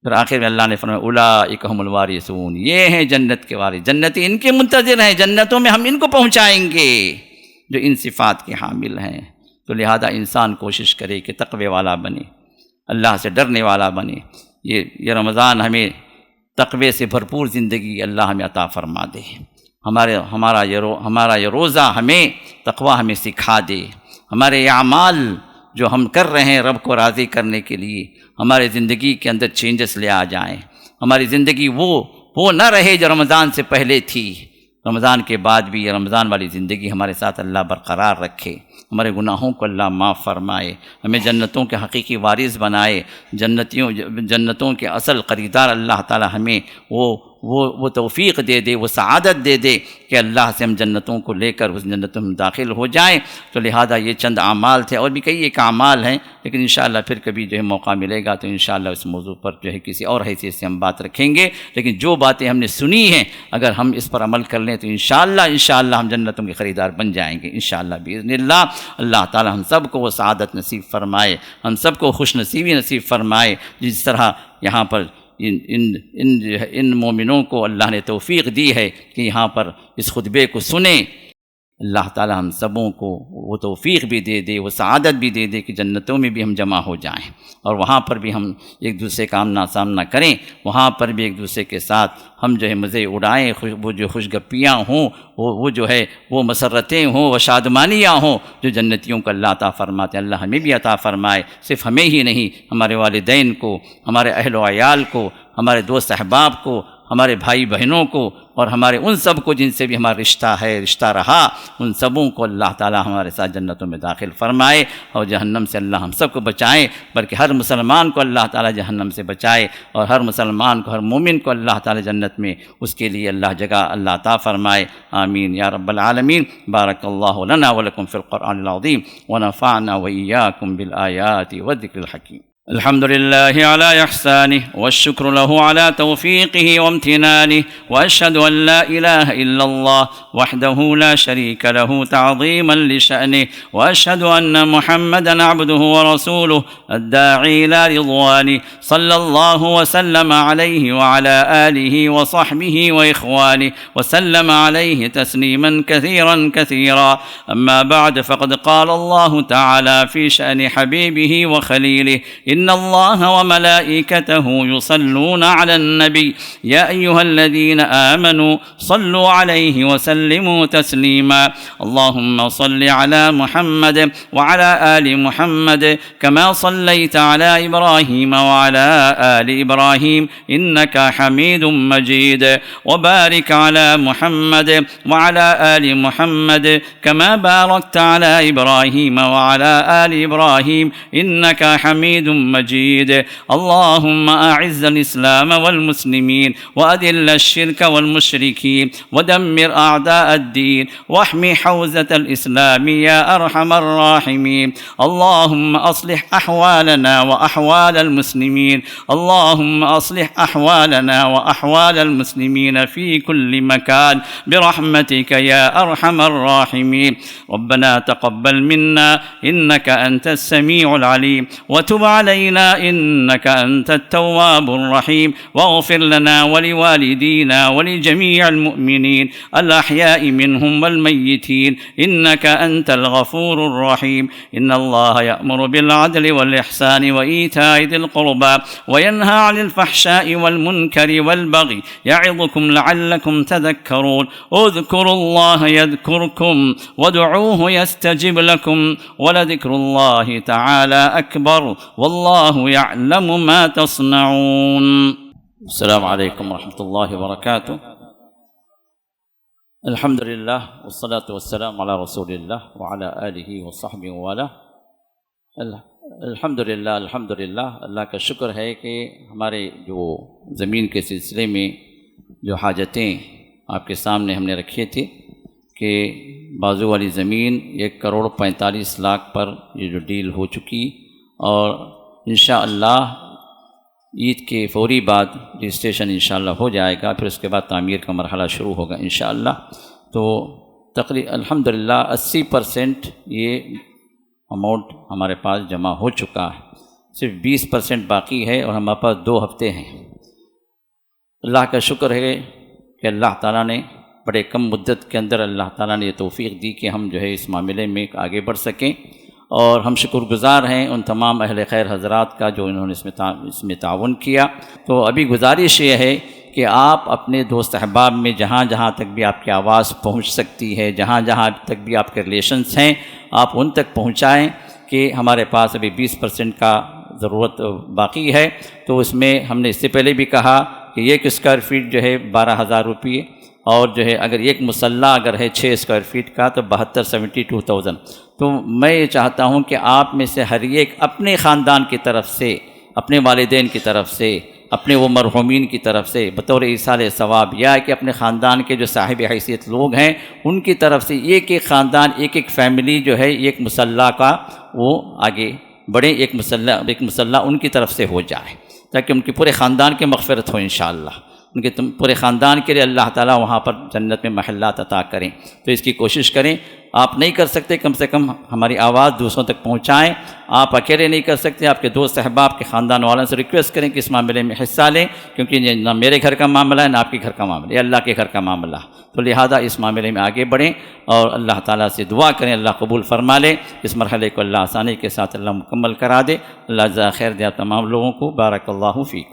پھر آخر میں اللہ نے فرمایا اولئک هم الوارثون، یہ ہیں جنت کے وارث، جنتی ان کے منتظر ہیں، جنتوں میں ہم ان کو پہنچائیں گے جو ان صفات کے حامل ہیں. تو لہذا انسان کوشش کرے کہ تقوی والا بنے، اللہ سے ڈرنے والا بنے. یہ رمضان ہمیں تقوی سے بھرپور زندگی اللہ ہمیں عطا فرما دے. ہمارا یہ روزہ ہمیں تقوی ہمیں سکھا دے. ہمارے اعمال جو ہم کر رہے ہیں رب کو راضی کرنے کے لیے، ہمارے زندگی کے اندر چینجز لے آ جائیں. ہماری زندگی وہ نہ رہے جو رمضان سے پہلے تھی. رمضان کے بعد بھی یہ رمضان والی زندگی ہمارے ساتھ اللہ برقرار رکھے. ہمارے گناہوں کو اللہ معاف فرمائے، ہمیں جنتوں کے حقیقی وارث بنائے، جنتوں کے اصل خریدار اللہ تعالی ہمیں وہ توفیق دے دے، وہ سعادت دے دے کہ اللہ سے ہم جنتوں کو لے کر اس جنتوں میں داخل ہو جائیں۔ تو لہذا یہ چند اعمال تھے، اور بھی کئی ایک اعمال ہیں، لیکن انشاءاللہ پھر کبھی جو ہے موقع ملے گا تو انشاءاللہ اس موضوع پر جو ہے کسی اور حیثیت سے ہم بات رکھیں گے۔ لیکن جو باتیں ہم نے سنی ہیں اگر ہم اس پر عمل کر لیں تو انشاءاللہ ہم جنتوں کے خریدار بن جائیں گے انشاءاللہ باذن اللہ۔ اللہ تعالی ہم سب کو وہ سعادت نصیب فرمائے، ہم سب کو خوش نصیبی نصیب فرمائے، جس طرح یہاں پر ان مومنوں کو اللہ نے توفیق دی ہے کہ یہاں پر اس خطبے کو سنیں، اللہ تعالی ہم سبوں کو وہ توفیق بھی دے دے، وہ سعادت بھی دے دے کہ جنتوں میں بھی ہم جمع ہو جائیں، اور وہاں پر بھی ہم ایک دوسرے کا آمنا سامنا کریں، وہاں پر بھی ایک دوسرے کے ساتھ ہم جو ہے مزے اڑائیں، وہ جو خوشگپیاں ہوں، وہ جو ہے وہ مسرتیں ہوں، وہ شادمانیاں ہوں جو جنتیوں کو اللہ عطا فرماتے ہیں، اللہ ہمیں بھی عطا فرمائے، صرف ہمیں ہی نہیں، ہمارے والدین کو، ہمارے اہل و عیال کو، ہمارے دوست احباب کو، ہمارے بھائی بہنوں کو، اور ہمارے ان سب کو جن سے بھی ہمارا رشتہ رہا، ان سبوں کو اللہ تعالی ہمارے ساتھ جنتوں میں داخل فرمائے، اور جہنم سے اللہ ہم سب کو بچائے، بلکہ ہر مسلمان کو اللہ تعالی جہنم سے بچائے، اور ہر مسلمان کو، ہر مومن کو اللہ تعالی جنت میں اس کے لیے اللہ جگہ اللہ عطا فرمائے، آمین یا رب العالمین۔ بارک اللہ لنا ولکم فی القرآن العظیم ونفعنا وإیاکم بالآیات والذکر الحکیم۔ الحمد لله على إحسانه والشكر له على توفيقه وامتنانه، وأشهد أن لا إله إلا الله وحده لا شريك له تعظيما لشأنه، وأشهد أن محمدا عبده ورسوله الداعي إلى رضوانه، صلى الله وسلم عليه وعلى آله وصحبه وإخوانه وسلم عليه تسليما كثيرا كثيرا، أما بعد فقد قال الله تعالى في شأن حبيبه وخليله: إن الله وملائكته يصلون على النبي يا أيها الذين آمنوا صلوا عليه وسلموا تسليما، اللهم صل على محمد وعلى آل محمد كما صليت على إبراهيم وعلى آل إبراهيم إنك حميد مجيد، وبارك على محمد وعلى آل محمد كما باركت على إبراهيم وعلى آل إبراهيم إنك حميد مجيد، اللهم أعز الإسلام والمسلمين وأذل الشرك والمشركين ودمر أعداء الدين واحمي حوزة الإسلام يا أرحم الراحمين، اللهم أصلح أحوالنا وأحوال المسلمين، اللهم أصلح أحوالنا وأحوال المسلمين في كل مكان برحمتك يا أرحم الراحمين، ربنا تقبل منا إنك أنت السميع العليم، وتب علينا إنك أنت التواب الرحيم، واغفر لنا ولوالدينا ولجميع المؤمنين الأحياء منهم والميتين إنك أنت الغفور الرحيم، إن الله يأمر بالعدل والإحسان وإيتاء ذي القربى وينهى عن الفحشاء والمنكر والبغي يعظكم لعلكم تذكرون، اذكروا الله يذكركم وادعوه يستجب لكم ولذكر الله تعالى أكبر والله يعلم ما تصنعون۔ السلام علیکم ورحمۃ اللہ وبرکاتہ۔ الحمد للہ والصلاة والسلام علی رسول اللہ وعلی آلہ وصحبہ وآلہ۔ الحمد للہ اللہ کا شکر ہے کہ ہمارے جو زمین کے سلسلے میں جو حاجتیں آپ کے سامنے ہم نے رکھے تھے کہ بازو والی زمین 1,45,00,000 پر یہ جو ڈیل ہو چکی، اور انشاءاللہ عید کے فوری بعد رجسٹریشن انشاءاللہ ہو جائے گا، پھر اس کے بعد تعمیر کا مرحلہ شروع ہوگا انشاءاللہ۔ تو تقریباً الحمدللہ 80% یہ اماؤنٹ ہمارے پاس جمع ہو چکا ہے، صرف 20% باقی ہے، اور ہمارے پاس 2 ہفتے ہیں۔ اللہ کا شکر ہے کہ اللہ تعالیٰ نے بڑے کم مدت کے اندر اللہ تعالیٰ نے یہ توفیق دی کہ ہم جو ہے اس معاملے میں آگے بڑھ سکیں، اور ہم شکر گزار ہیں ان تمام اہل خیر حضرات کا جو انہوں نے اس میں تعاون کیا۔ تو ابھی گزارش یہ ہے کہ آپ اپنے دوست احباب میں جہاں جہاں تک بھی آپ کی آواز پہنچ سکتی ہے، جہاں جہاں تک بھی آپ کے ریلیشنز ہیں، آپ ان تک پہنچائیں کہ ہمارے پاس ابھی 20% کا ضرورت باقی ہے۔ تو اس میں ہم نے اس سے پہلے بھی کہا کہ 1 اسکوائر فٹ جو ہے 12,000 روپیے، اور جو ہے اگر ایک مسلح اگر ہے 6 اسکوائر فٹ کا تو 72,000۔ تو میں یہ چاہتا ہوں کہ آپ میں سے ہر ایک اپنے خاندان کی طرف سے، اپنے والدین کی طرف سے، اپنے وہ مرحومین کی طرف سے بطور ایصال ثواب، یا کہ اپنے خاندان کے جو صاحب حیثیت لوگ ہیں ان کی طرف سے ایک ایک خاندان، ایک ایک فیملی جو ہے ایک مسلح کا وہ آگے بڑھیں، ایک مسلح ان کی طرف سے ہو جائے، تاکہ ان کے پورے خاندان کی مغفرت ہو انشاءاللہ، ان کے پورے خاندان کے لیے اللہ تعالیٰ وہاں پر جنت میں محلات عطا کریں۔ تو اس کی کوشش کریں، آپ نہیں کر سکتے کم سے کم ہماری آواز دوسروں تک پہنچائیں، آپ اکیلے نہیں کر سکتے، آپ کے دوست احباب کے خاندان والوں سے ریکویسٹ کریں کہ اس معاملے میں حصہ لیں، کیونکہ یہ نہ میرے گھر کا معاملہ ہے نہ آپ کے گھر کا معاملہ ہے، یہ اللہ کے گھر کا معاملہ ہے، تو لہذا اس معاملے میں آگے بڑھیں اور اللہ تعالیٰ سے دعا کریں اللہ قبول فرما لے، اس مرحلے کو اللہ آسانی کے ساتھ اللہ مکمل کرا دے۔ اللہ جزا خیر دے آپ تمام لوگوں کو، بارک اللہ فیکم۔